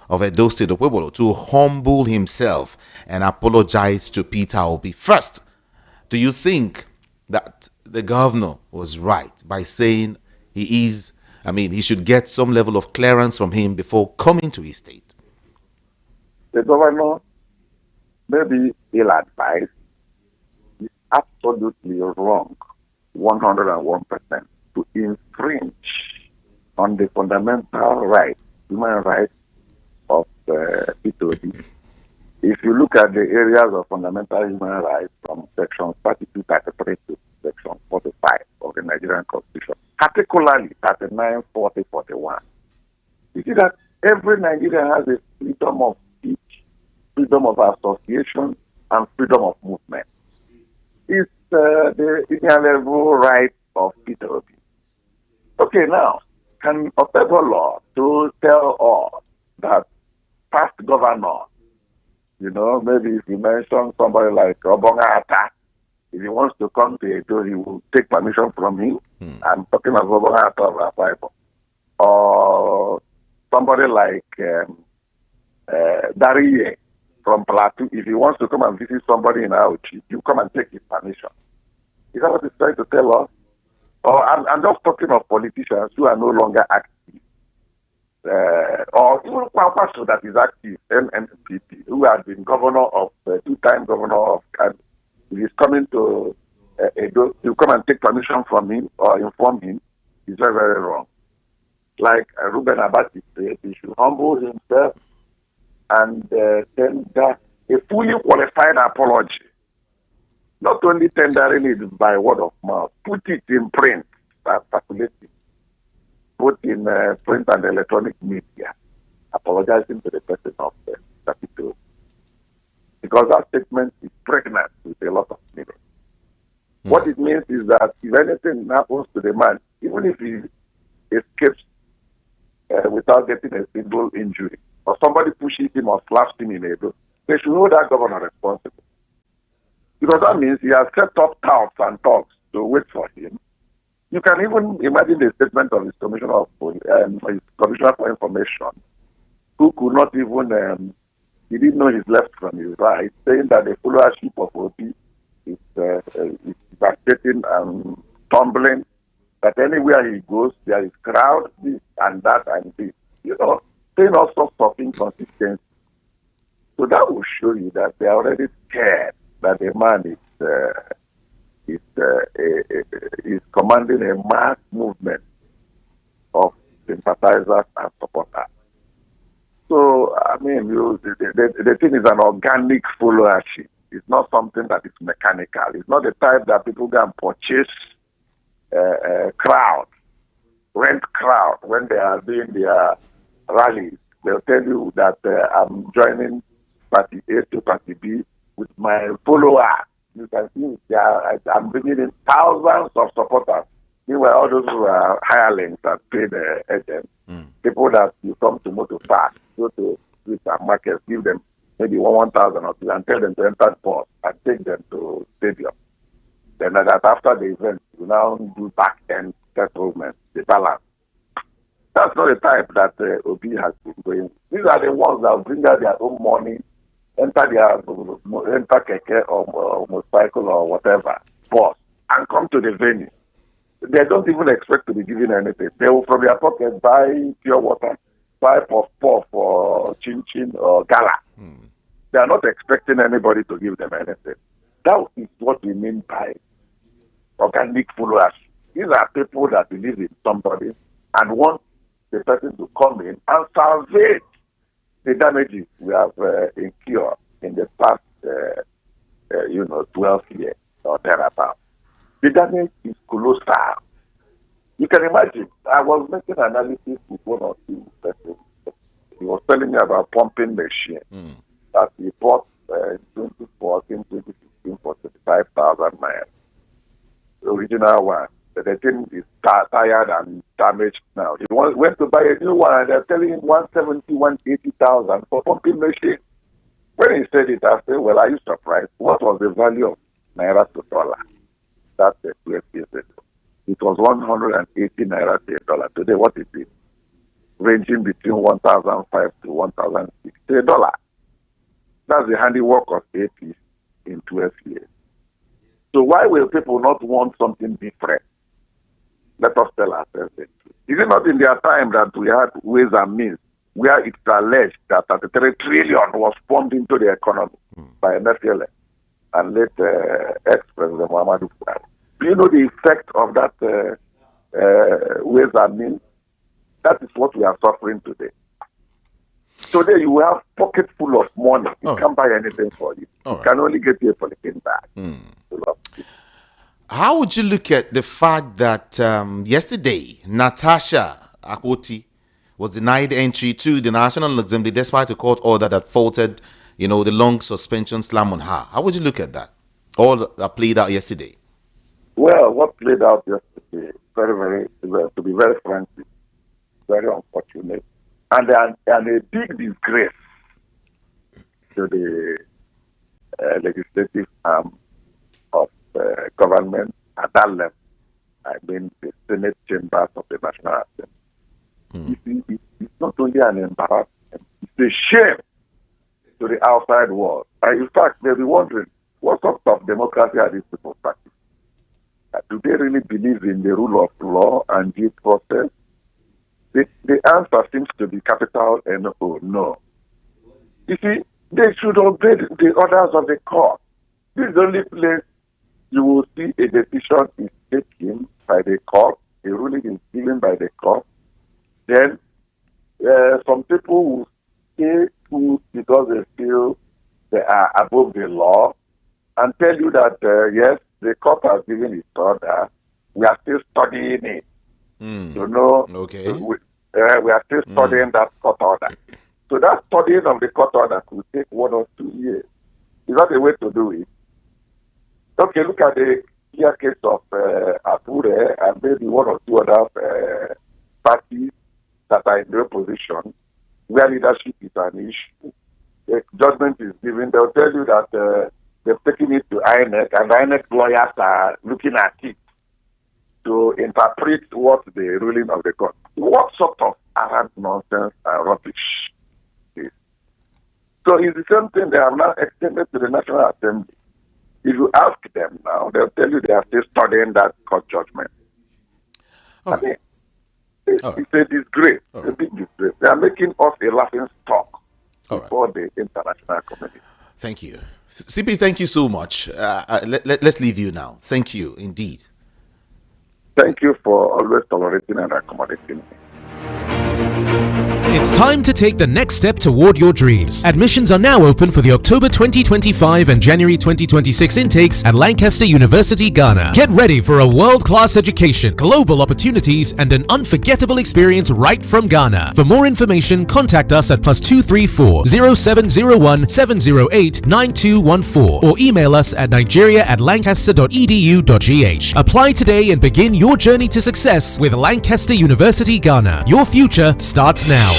of Edo State, Okpebolo, to humble himself and apologize to Peter Obi first Do you think that the governor was right by saying he should get some level of clearance from him before coming to his state? The governor, maybe ill-advised, is absolutely wrong, 101%, to infringe on the fundamental rights, human rights of P2D. If you look at the areas of fundamental human rights from Section 32, 33 to Section 45 of the Nigerian Constitution, particularly 39, 40, 41, you see that every Nigerian has a freedom of speech, freedom of association, and freedom of movement. It's the inalienable right of P2D. Okay, now, can Opevo law to tell us that past governors, maybe if you mention somebody like Obonga Atta, if he wants to come to Edun, he will take permission from him. I'm talking of Obonga Atta of Rufai. Or somebody like Dariye from Plateau, if he wants to come and visit somebody in Auchi, you come and take his permission. Is that what he's trying to tell us? Or I'm just talking of politicians who are no longer active. Or even Kwankwaso that is active, NNPP, who has been two-time governor of Kano. If he's coming to Edo, you come and take permission from him or inform him, is very, very wrong. Like Ruben Abati said, he should humble himself and tender a fully qualified apology. Not only tendering it by word of mouth, put it in print, circulate it, put in print and electronic media, apologizing to the person of Atiku. Because that statement is pregnant with a lot of meaning. What it means is that if anything happens to the man, even if he escapes without getting a single injury, or somebody pushes him or slaps him in a door, they should hold that governor responsible. Because that means he has set up touts and talks to wait for him. You can even imagine the statement of his commissioner of his commissioner for information, who could not even he didn't know his left from his right, saying that the followership of OP is devastating and tumbling, that anywhere he goes, there is crowd, this and that and this. Saying all sorts of inconsistency. So that will show you that they are already scared that the man is commanding a mass movement of sympathizers and supporters. So, the thing is an organic followership. It's not something that is mechanical. It's not the type that people can purchase rent crowd when they are doing their rallies. They'll tell you that I'm joining Party A to Party B with my followers. You can see I'm bringing in thousands of supporters. Meanwhile, all those who are hirelings that pay the agents, people that you come to motor park, go to streets and markets, give them maybe 1,000 or 2 and tell them to enter the bus and take them to stadium. Then that after the event, you now do back-end settlement, the balance. That's not the type that OB has been going. These are the ones that bring out their own money, enter keke or motorcycle or whatever, bus, and come to the venue. They don't even expect to be given anything. They will from their pocket buy pure water, buy puff-puff or chin-chin or gala. They are not expecting anybody to give them anything. That is what we mean by organic followers. These are people that believe in somebody and want the person to come in and salvage the damages we have incurred in the past, 12 years or thereabouts. The damage is colossal. You can imagine, I was making analysis with one or two persons. He was telling me about pumping machine that he bought in 2014, 2016 for 35,000 naira. The original one. The thing is tired and damaged now. He went to buy a new one and they're telling him 170, 180,000 for pumping machine. When he said it, I said, well, are you surprised? What was the value of naira to dollar? That's the 12 years ago. It was 180 naira to a dollar. Today, what is it? Ranging between 1,005 to 1,006 to a dollar. That's the handiwork of AP in 12 years. So why will people not want something different? Let us tell ourselves the truth. Is it not in their time that we had ways and means where it's alleged that 33 trillion was pumped into the economy by MFLA and late ex-President Muhammadu Buhari? Do you know the effect of that ways and means? That is what we are suffering today. Today you have pocket full of money. You can't buy anything for you. You can only get your polythene bag. How would you look at the fact that yesterday Natasha Akpoti was denied entry to the National Assembly despite a court order that faulted, the long suspension slam on her? How would you look at that? All that played out yesterday. Well, what played out yesterday, to be very frank, very unfortunate, and a big disgrace to the legislative arm of government at that level. I mean, the Senate chambers of the National Assembly. It's not only an embarrassment, it's a shame to the outside world. And in fact, they'll be wondering, what sort of democracy are these people practicing? Do they really believe in the rule of law and due process? The answer seems to be capital N-O, no. You see, they should obey the orders of the court. This is the only place you will see a decision is taken by the court, a ruling is given by the court. Then some people will stay put because they feel they are above the law and tell you that, yes, the court has given its order. We are still studying it. Okay. We are still studying that court order. So that studying of the court order could take 1 or 2 years. Is that a way to do it? Okay, look at the clear case of Abuja and maybe 1 or 2 other parties that are in the opposition, where leadership is an issue. The judgment is given. They'll tell you that they've taken it to INEC, and INEC lawyers are looking at it to interpret what the ruling of the court. What sort of arrant nonsense and rubbish is? So it's the same thing they have now extended to the National Assembly. If you ask them now, they'll tell you they are still studying that court judgment. I mean, it's a disgrace, a big disgrace. They are making us a laughing stock before the international community. Thank you. CP, thank you so much. Let's leave you now. Thank you, indeed. Thank you for always tolerating and accommodating me. It's time to take the next step toward your dreams. Admissions are now open for the October 2025 and January 2026 intakes at Lancaster University, Ghana. Get ready for a world-class education, global opportunities, and an unforgettable experience right from Ghana. For more information, contact us at +234 0701 708 9214 or email us at nigeria@lancaster.edu.gh. Apply today and begin your journey to success with Lancaster University, Ghana. Your future starts now.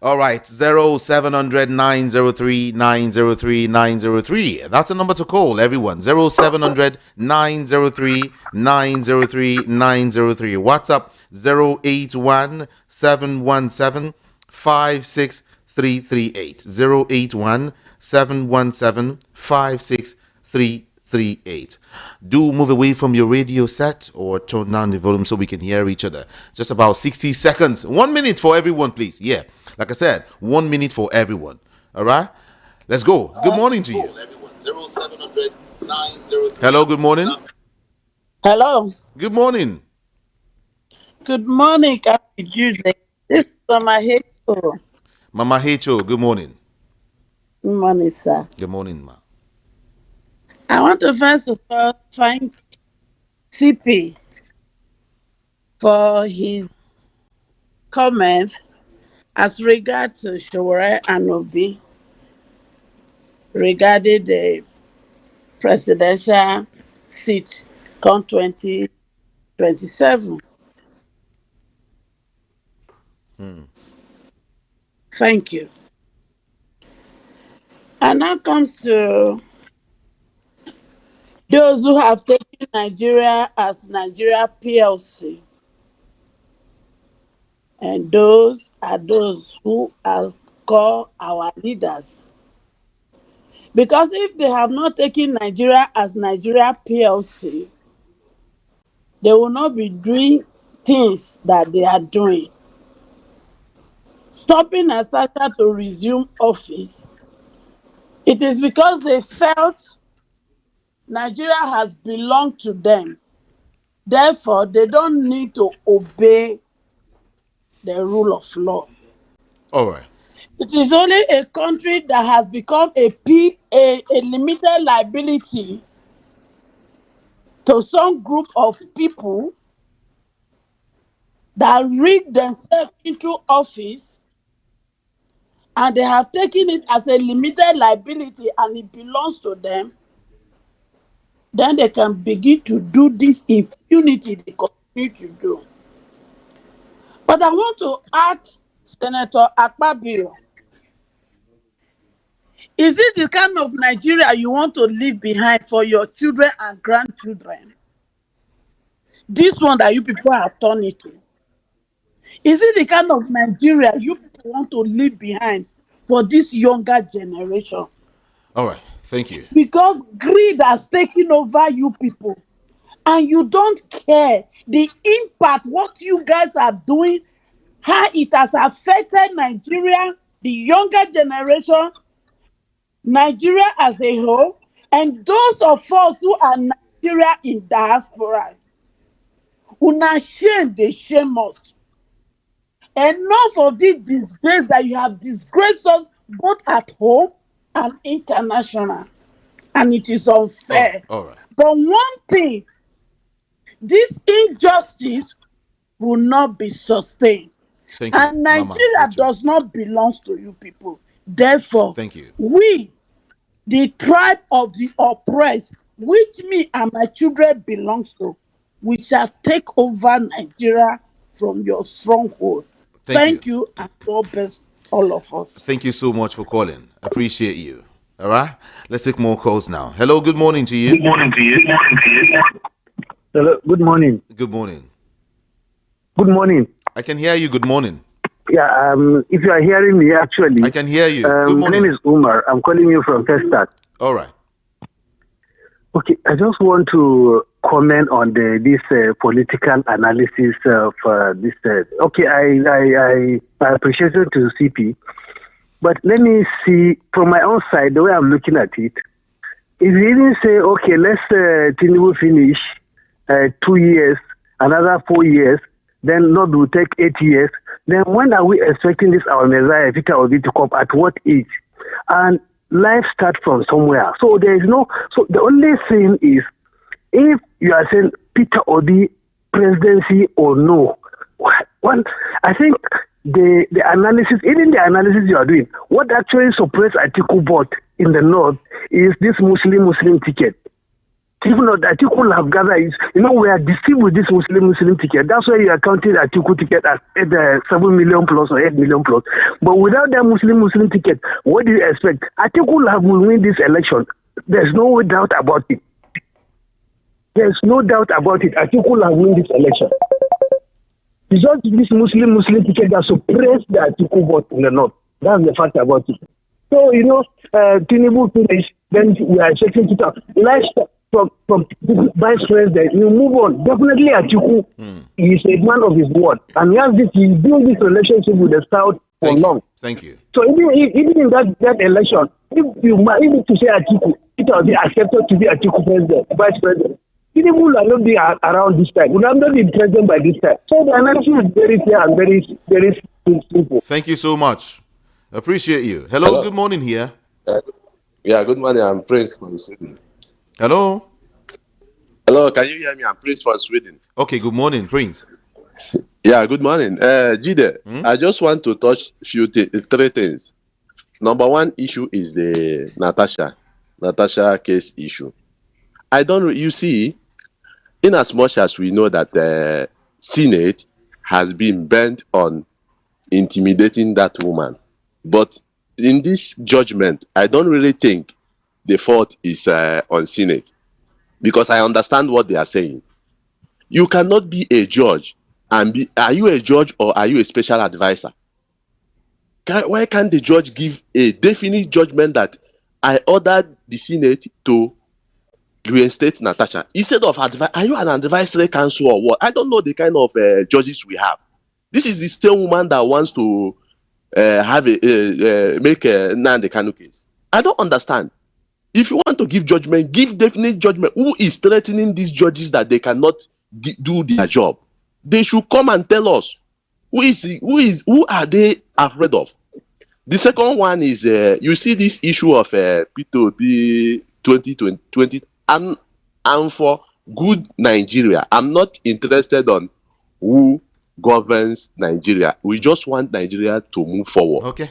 All right, 0700 903 903 903. That's the number to call, everyone. 0700 903 903 903. WhatsApp 081 717 56338. 081 717 56338. Do move away from your radio set or turn down the volume so we can hear each other. Just about 60 seconds. 1 minute for everyone, please. Yeah. Like I said, 1 minute for everyone. All right? Let's go. Good morning to you. Hello, good morning. Hello. Good morning. Good morning, Happy Tuesday. This is Mama Hecho. Mama Hecho, good morning. Good morning, sir. Good morning, ma. I want to first of all thank CP for his comment as regards to Showore and Obi regarding the presidential seat come 2027. Thank you. And now comes to those who have taken Nigeria as Nigeria PLC. And those are those who are called our leaders. Because if they have not taken Nigeria as Nigeria PLC, they will not be doing things that they are doing. Stopping Natasha to resume office, it is because they felt Nigeria has belonged to them. Therefore, they don't need to obey the rule of law. All right. It is only a country that has become a limited liability to some group of people that rig themselves into office, and they have taken it as a limited liability and it belongs to them. Then they can begin to do this impunity they continue to do. But I want to ask Senator Akpabio, is it the kind of Nigeria you want to leave behind for your children and grandchildren? This one that you people are turning to. Is it the kind of Nigeria you people want to leave behind for this younger generation? All right. Thank you. Because greed has taken over you people. And you don't care the impact, what you guys are doing, how it has affected Nigeria, the younger generation, Nigeria as a whole, and those of us who are Nigeria in diaspora. Una shame, they shame us. Enough of this disgrace that you have disgraced us both at home and international. And it is unfair. All right. But one thing, this injustice will not be sustained. Thank you. And Nigeria does not belong to you people. Therefore, thank you. We, the tribe of the oppressed, which me and my children belongs to, we shall take over Nigeria from your stronghold. Thank you, and God bless all of us. Thank you so much for calling. Appreciate you. All right, let's take more calls now. Hello, good morning to you. Good morning to you. Hello, good morning. Good morning. Good morning. I can hear you. Good morning. Yeah, if you are hearing me, actually, I can hear you. Good morning. My name is Umar. I'm calling you from Testac. All right. Okay, I just want to comment on this political analysis of this. Okay, I appreciate it to CP, but let me see from my own side the way I'm looking at it. If you even say, okay, let's Tinubu finish 2 years, another 4 years, then Lord will take 8 years. Then when are we expecting this our Messiah Peter Obi to come? At what age? And life starts from somewhere. So there is no. So the only thing is, if you are saying Peter Obi presidency or no, well, I think the analysis, even the analysis you are doing, what actually suppressed Atiku vote in the north is this Muslim ticket. Even though Atiku will have gathered, we are deceived with this Muslim ticket. That's why you are counting Atiku ticket as 7 million plus or 8 million plus. But without that Muslim ticket, what do you expect? Atiku will win this election. There's no doubt about it. There's no doubt about it. Atiku will win this election. It's just this Muslim ticket that suppressed the Atiku vote in the north. That's the fact about it. So, Tinubu finish, then we are expecting to talk. From vice president, you move on. Definitely Atiku is a man of his word. And he has he built this relationship with the South for long. Thank you. So even in that election, if you need to say Atiku, it will be accepted to be Atiku president, vice president. Tinubu will not be around this time. Will not be president by this time. So the analysis is very clear and very, very simple. Thank you so much. Appreciate you. Hello. Good morning here. Good morning. I'm Prince from Sweden. Hello. Hello, can you hear me? I'm Prince from Sweden. Okay, good morning, Prince. Yeah, good morning. Jide, I just want to touch three things. Number one issue is the Natasha case issue. You see, in as much as we know that the Senate has been bent on intimidating that woman, but in this judgment, I don't really think the fault is on Senate, because I understand what they are saying. You cannot be a judge and are you a judge or are you a special advisor? Why can't the judge give a definite judgment that I ordered the Senate to reinstate Natasha instead of are you an advisory council or what? I don't know the kind of judges we have. This is the same woman that wants to have make a Nnamdi Kanu case. I don't understand. If you want to give judgment, give definite judgment. Who is threatening these judges that they cannot do their job? They should come and tell us who are they afraid of. The second one is you see this issue of P2B 2020 and for good Nigeria. I'm not interested on who governs Nigeria. We just want Nigeria to move forward. Okay.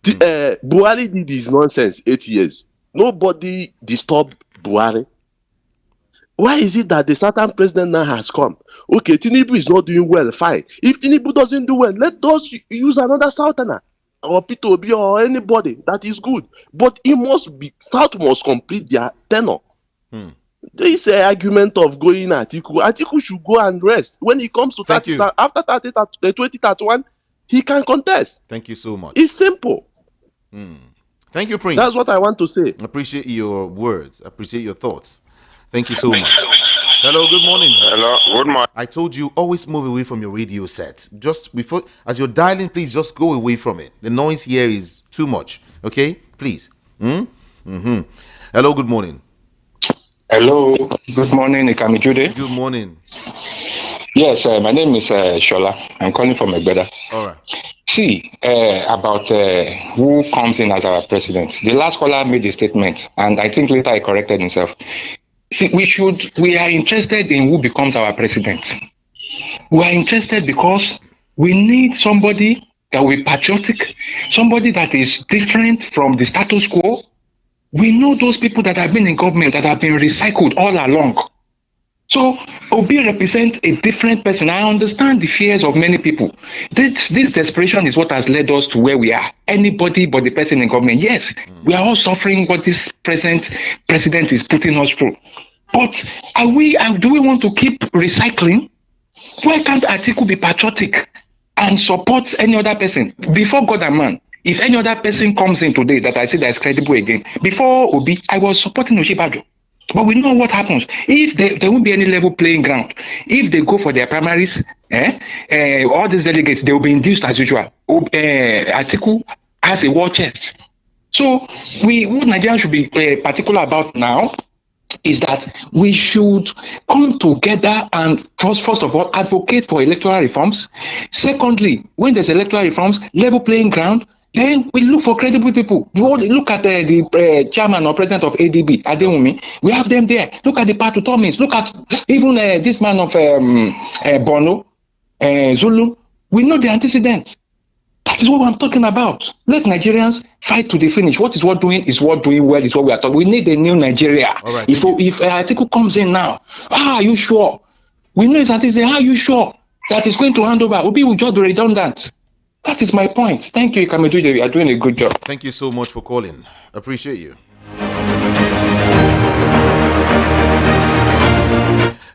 Buhari did his nonsense 8 years. Nobody disturbed Buhari. Why is it that the Southern president now has come? Okay, Tinubu is not doing well, fine. If Tinubu doesn't do well, let us use another Southerner or P2B or anybody that is good. But South must complete their tenure. There is an argument of going Atiku. Atiku should go and rest. When he comes to after 2031, he can contest. Thank you so much. It's simple. Thank you, Prince. That's what I want to say. Appreciate your words. Appreciate your thoughts. Thank you so much. Hello, good morning. Hello, good morning. I told you, always move away from your radio set. Just before, as you're dialing, please just go away from it. The noise here is too much. Okay? Please. Hello, good morning. Hello, good morning, Ikami Jude. Good morning. Yes, my name is Shola. I'm calling from Egbeda. All right. See, about who comes in as our president. The last caller made a statement, and I think later he corrected himself. See, we are interested in who becomes our president. We are interested because we need somebody that will be patriotic, somebody that is different from the status quo. We know those people that have been in government that have been recycled all along. So Obi represents a different person. I understand the fears of many people. This desperation is what has led us to where we are. Anybody but the person in government. Yes, we are all suffering what this present president is putting us through. But do we want to keep recycling? Why can't Atiku be patriotic and support any other person? Before God and man, if any other person comes in today that I see that is credible again, before Obi, I was supporting Oshibajo. But we know what happens. If there won't be any level playing ground, if they go for their primaries, all these delegates, they will be induced as usual. Atiku has a war chest. So what Nigerians should be particular about now is that we should come together and first of all, advocate for electoral reforms. Secondly, when there's electoral reforms, level playing ground, then we look for credible people. Look at the chairman or president of ADB, Adewumi. We have them there. Look at the Patu Thomas. Look at even this man of Bono, Zulu. We know the antecedents. That is what I'm talking about. Let Nigerians fight to the finish. What doing well is what we are talking. We need a new Nigeria. All right, if Atiku comes in now, are you sure? We know it's antecedent. Are you sure that is going to hand over? Obi will just be redundant. That is my point. Thank you, Ikamidude. You are doing a good job. Thank you so much for calling. Appreciate you.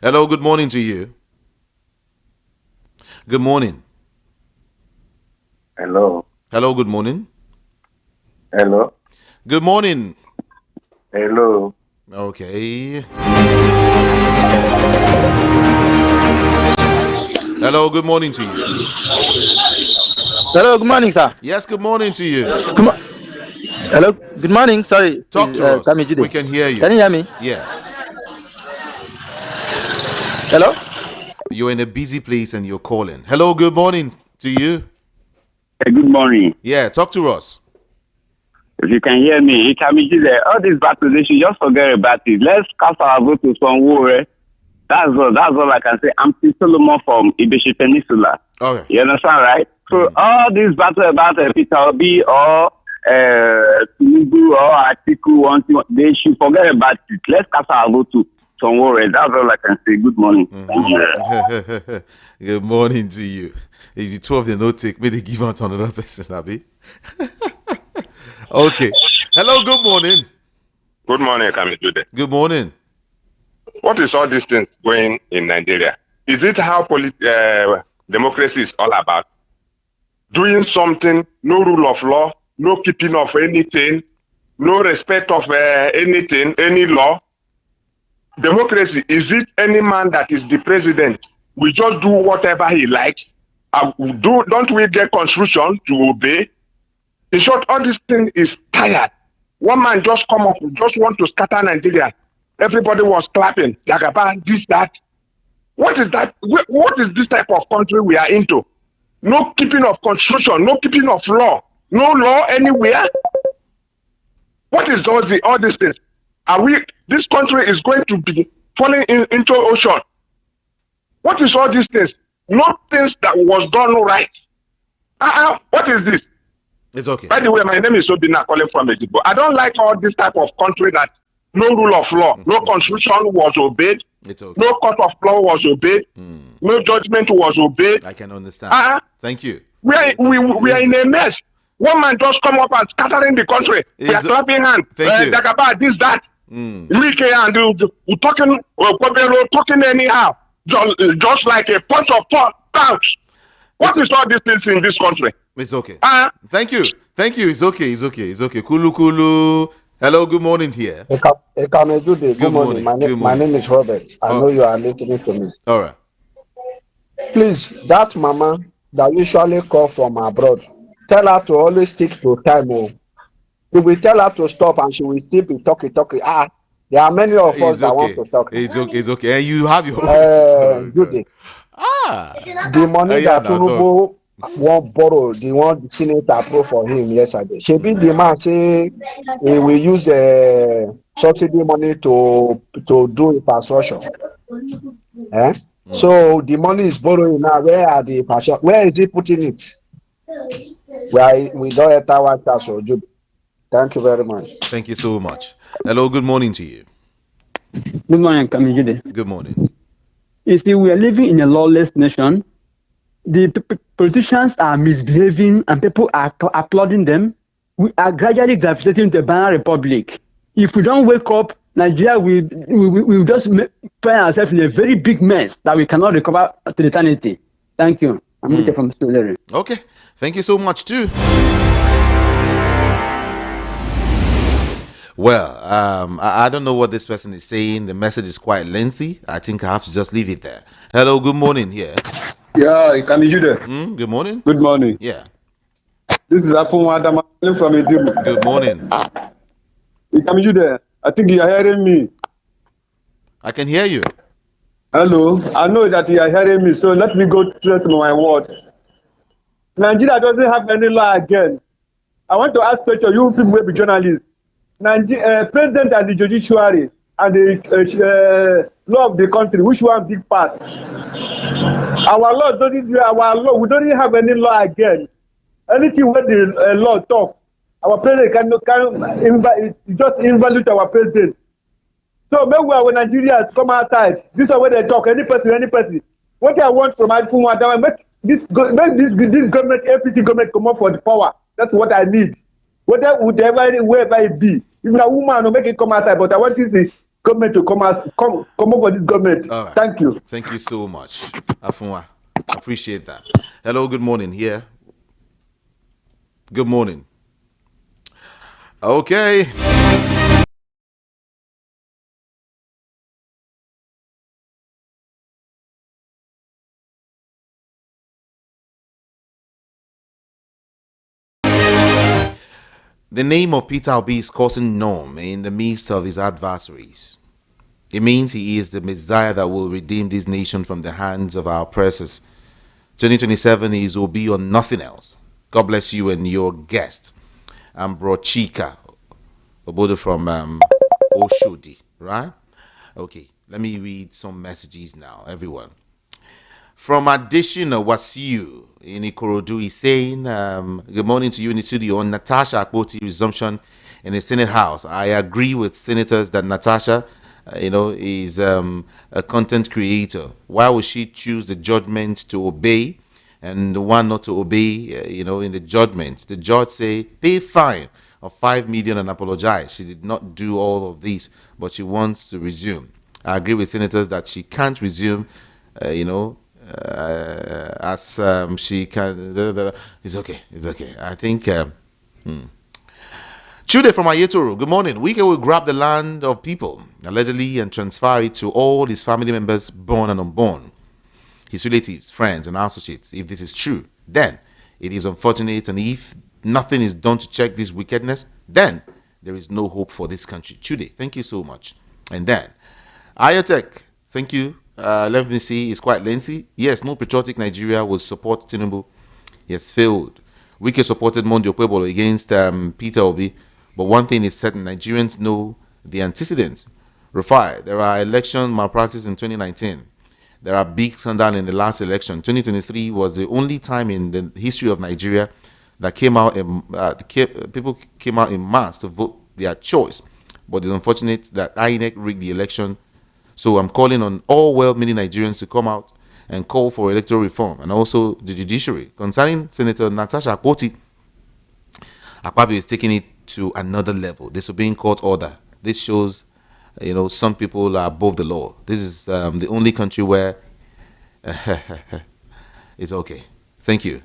Hello, good morning to you. Good morning. Hello. Hello, good morning. Hello. Good morning. Hello. Okay. Hello, good morning to you. Hello, good morning, sir. Yes, good morning to you. Hello, good morning. Sorry. Talk to us. We can hear you. Can you hear me? Yeah. Hello? You're in a busy place and you're calling. Hello, good morning to you. Hey, good morning. Yeah, talk to us. If you can hear me, it can be all these battles, they should just forget about it. Let's cast our vote to Sonwore. That's all I can say. I'm still Solomon from Ibeshi Peninsula. Okay. You understand, right? So all these battles about Peter Obi or Tinubu or Atiku, they should forget about it. Let's cast our vote to Sonwore. That's all I can say. Good morning. Good morning to you. If you 12 they no take, maybe give out to another person, Abi. Okay. Hello, good morning. Good morning, Kamijude. Good morning. What is all these things going in Nigeria? Is it how democracy is all about? Doing something, no rule of law, no keeping of anything, no respect of anything, any law. Democracy, is it any man that is the president? We just do whatever he likes. Don't we get constitution to obey? In short, all this thing is tired. One man just come up, just want to scatter Nigeria. Everybody was clapping. Jagaba, this, that. What is that? What is this type of country we are into? No keeping of constitution, no keeping of law, no law anywhere. What is all these things? This country is going to be falling into ocean. What is all these things? No things that was done right. What is this? It's okay. By the way, my name is Obina calling from Ejibo. I don't like all this type of country that no rule of law, no constitution was obeyed, it's okay. No court of law was obeyed, no judgment was obeyed. I can understand. Thank you. We are in a mess. One man just come up and scattering the country. We are clapping hands. Thank you. Dagaba, this, that. We're talking anyhow. Just like a punch of pouch. What is all these things in this country? It's okay. Thank you. It's okay. Kulu. Hello, good morning here. Good morning. My name is Robert. I know you are listening to me. All right. Please, that mama that usually call from abroad, tell her to always stick to time. If we tell her to stop and she will still be talking. There are many of us that want to talk. It's okay. And you have your good day. The money that Tinubu won't borrow, the one the Senate approved for him yesterday. Shebi the man say he will use subsidy money to do infrastructure. So the money is borrowing now. Where are the infrastructure? Where is he putting it? We don't enter one cash or job. Thank you very much. Thank you so much. Hello, good morning to you. Good morning, Kamijide. Good morning. You see, we are living in a lawless nation. The politicians are misbehaving and people are applauding them. We are gradually gravitating to a banana republic. If we don't wake up, Nigeria will just find ourselves in a very big mess that we cannot recover to eternity. Thank you. I'm Mike from Stolere. Okay. Thank you so much, too. Well, I don't know what this person is saying. The message is quite lengthy. I think I have to just leave it there. Hello, good morning here. Yeah, can you there? Good morning. Good morning. Yeah. This is Afun Adama from Edun. Good morning. Can you there? I think you are hearing me. I can hear you. Hello. I know that you are hearing me, so let me go straight to my word. Nigeria doesn't have any law again. I want to ask question, you people will be journalists. President and the judiciary and the law of the country, which one big part? Our law doesn't do our law. We don't have any law again. Anything where the law talk, our president can just invalidate our president. So maybe when Nigerians come outside, this is where they talk. Any person. What I want from Adama, make this government, APC government, come up for the power. That's what I need. Wherever it be. If a woman, no make it come outside, but I want this government to come up for this government. All right. Thank you. Thank you so much, Afunwa. Appreciate that. Hello, good morning here. Good morning. Okay. The name of Peter Obi is causing norm in the midst of his adversaries. It means he is the Messiah that will redeem this nation from the hands of our oppressors. 2027 is Obi or nothing else. God bless you and your guest. I'm Bro Chika Obodo from Oshodi, right? Okay, let me read some messages now, everyone. From Additional Wasiu in Ikorodu, he's saying, good morning to you in the studio. On Natasha Akpoti resumption in the Senate House, I agree with senators that Natasha, is a content creator. Why would she choose the judgment to obey and the one not to obey, in the judgment? The judge say, pay fine of 5 million and apologize. She did not do all of this, but she wants to resume. I agree with senators that she can't resume as she can. It's okay. It's okay. I think. Chude from Ayetoro. Good morning. Wike will grab the land of people allegedly and transfer it to all his family members, born and unborn, his relatives, friends, and associates. If this is true, then it is unfortunate, and if nothing is done to check this wickedness, then there is no hope for this country. Chude, thank you so much. And then Ayotek, thank you. Let me see, it's quite lengthy. Yes, no patriotic Nigeria will support Tinubu. He has failed. Wike supported Monday Okpebolo against Peter Obi. But one thing is certain, Nigerians know the antecedents. Rufai, there are election malpractice in 2019. There are big scandals in the last election. 2023 was the only time in the history of Nigeria that people came out in mass to vote their choice. But it's unfortunate that INEC rigged the election. So I'm calling on all well-meaning Nigerians to come out and call for electoral reform, and also the judiciary. Concerning Senator Natasha Akpoti, Akpabio is taking it to another level, disobeying court order. This shows, some people are above the law. This is the only country where it's okay. Thank you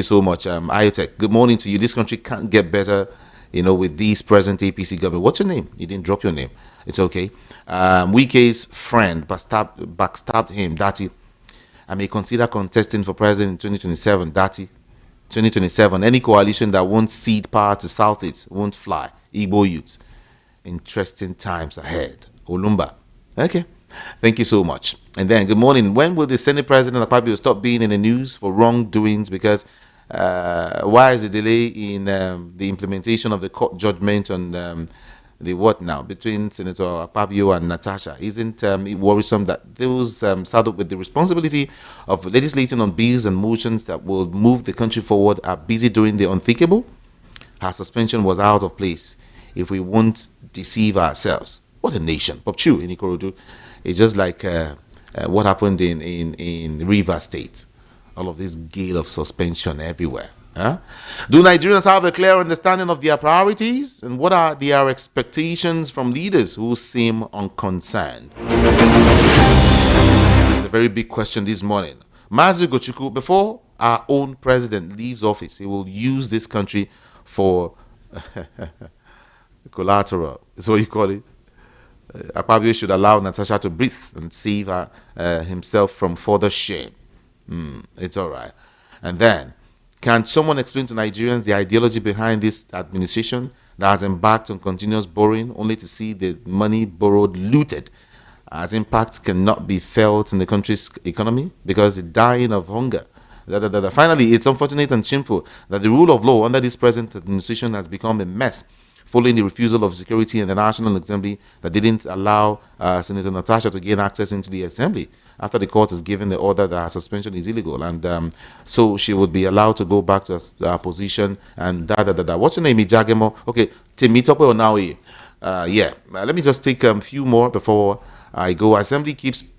so much, Iotek. Good morning to you. This country can't get better, with this present APC government. What's your name? You didn't drop your name. It's okay. Wike's friend backstabbed him. Dati, I may consider contesting for president in 2027. Dati. 2027, any coalition that won't cede power to Southeast won't fly. Igbo youth. Interesting times ahead. Olumba. Okay. Thank you so much. And then, good morning. When will the Senate President Akpabio stop being in the news for wrongdoings? Because why is the delay in the implementation of the court judgment on the what now between Senator Akpabio and Natasha? Isn't it worrisome that those saddled with the responsibility of legislating on bills and motions that will move the country forward are busy doing the unthinkable? Her suspension was out of place if we won't deceive ourselves. What a nation. Popchu in Ikorodu. It's just like what happened in Rivers State. All of this gale of suspension everywhere. Huh? Do Nigerians have a clear understanding of their priorities? And what are their expectations from leaders who seem unconcerned? It's a very big question this morning. Mazi Gochuku, before our own president leaves office, he will use this country for collateral. That's what you call it. Akpabio should allow Natasha to breathe and save himself from further shame. It's all right. And then, can someone explain to Nigerians the ideology behind this administration that has embarked on continuous borrowing only to see the money borrowed looted, as impact cannot be felt in the country's economy because it's dying of hunger? Finally, it's unfortunate and shameful that the rule of law under this present administration has become a mess, following the refusal of security in the National Assembly that didn't allow Senator Natasha to gain access into the Assembly after the court has given the order that her suspension is illegal, and so she would be allowed to go back to her position and What's your name, Ijagemo? Okay, Temitope Onawe. Let me just take a few more before I go. Assembly keeps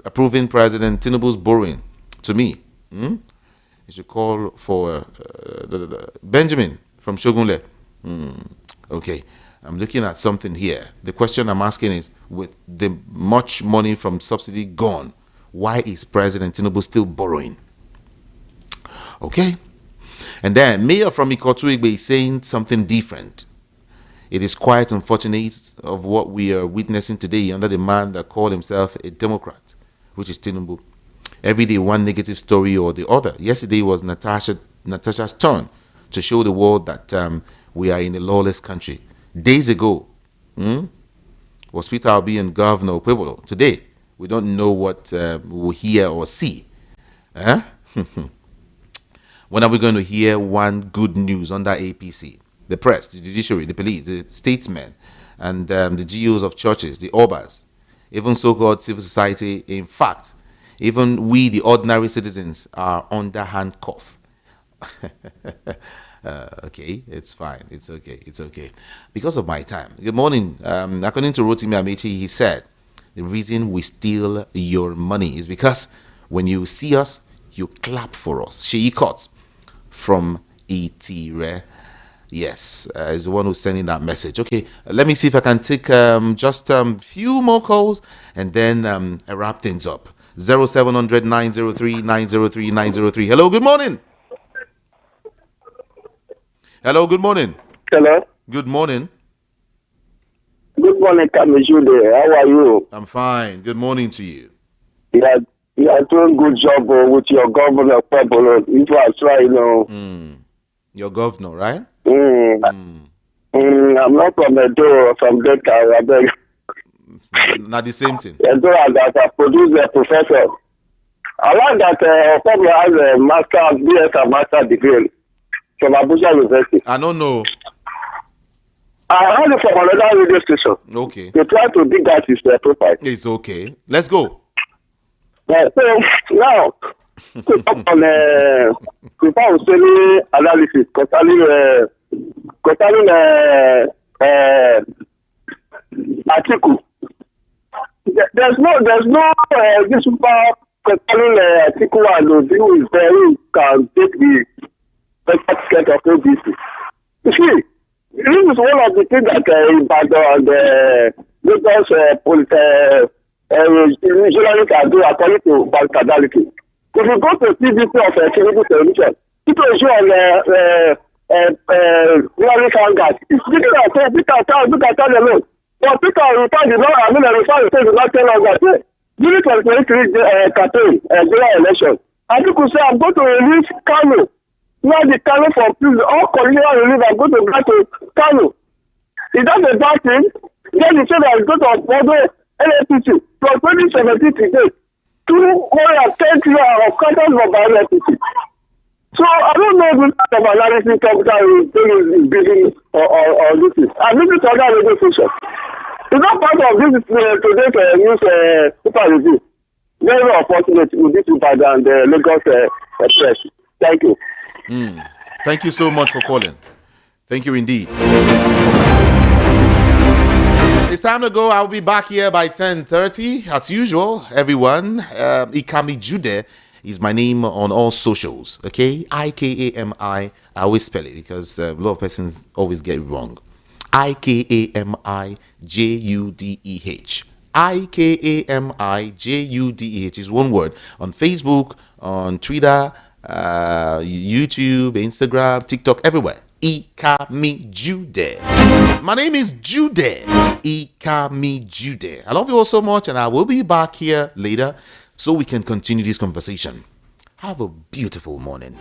approving President Tinubu's borrowing. To me, you should call for Benjamin from Shogunle. Okay, I'm looking at something here. The question I'm asking is, with the much money from subsidy gone, why is President Tinubu still borrowing? Okay. And then Mayor from Ikotu Igbe is saying something different. It is quite unfortunate of what we are witnessing today under the man that called himself a Democrat, which is Tinubu. Every day one negative story or the other. Yesterday was Natasha's turn to show the world that we are in a lawless country. Days ago, was Peter Obi and Governor Okpebolo. Today, we don't know what we will hear or see. When are we going to hear one good news under APC? The press, the judiciary, the police, the statesmen, and the GOs of churches, the Obas, even so-called civil society. In fact, even we, the ordinary citizens, are under handcuff. Okay, it's fine. It's okay. Because of my time. Good morning. According to Rotimi Amechi, he said, the reason we steal your money is because when you see us, you clap for us. Sheyi Court from Itire. Yes, is the one who's sending that message. Okay, let me see if I can take just a few more calls and then wrap things up. 0700 903 903 903. Hello, good morning. Hello, good morning. Hello. Good morning. Good morning, Kamijude. How are you? I'm fine. Good morning to you. You are doing good job with your governor, Pueblo. It was right, you know. Your governor, right? I'm not from Edun or from Delta. I beg. Not the same thing. Edun that I produce a professor. I like that Pueblo has a master, BS and master degree from Abuja University. I don't know. I heard it from another radio station. Okay. They try to dig that is their profile. It's okay. Let's go. So now, to talk on Rufai Oseni analysis concerning Atiku. There's no this super concerning Atiku and who is there who can take the better ticket of ABC. You see, this is one of the things that Ibadan and Lagos journalists are doing according to Balkadality. If you go to CBC of Tinubu television, people show on reality hangers. It's speaking at Peter alone. But Peter Rufai did not, Rufai did not tell us that during 2023 campaign, general election, Atiku say, I'm going to release Kano. Now the Kano from prison, all conditional release, I'm going to go to Kano. Is that a bad thing? Then he said that he's going to uphold NFPC from 2017 to date. 210 years of content from NFPC. So I don't know this kind of analysis capital is building or this is. I'm looking to other radio stations. It's not part of this today's news super review. Very unfortunate with this Ibadan and the Lagos press. Thank you. Thank you so much for calling. Thank you indeed. It's time to go. I'll be back here by 10:30 as usual. Everyone, Ikami Jude is my name on all socials. Okay, Ikami. I always spell it because a lot of persons always get it wrong. Ikami Judeh. Ikami Judeh is one word on Facebook, on Twitter, YouTube, Instagram, TikTok, everywhere. Ikami Jude. My name is Jude. Ikami Jude. I love you all so much, and I will be back here later so we can continue this conversation. Have a beautiful morning.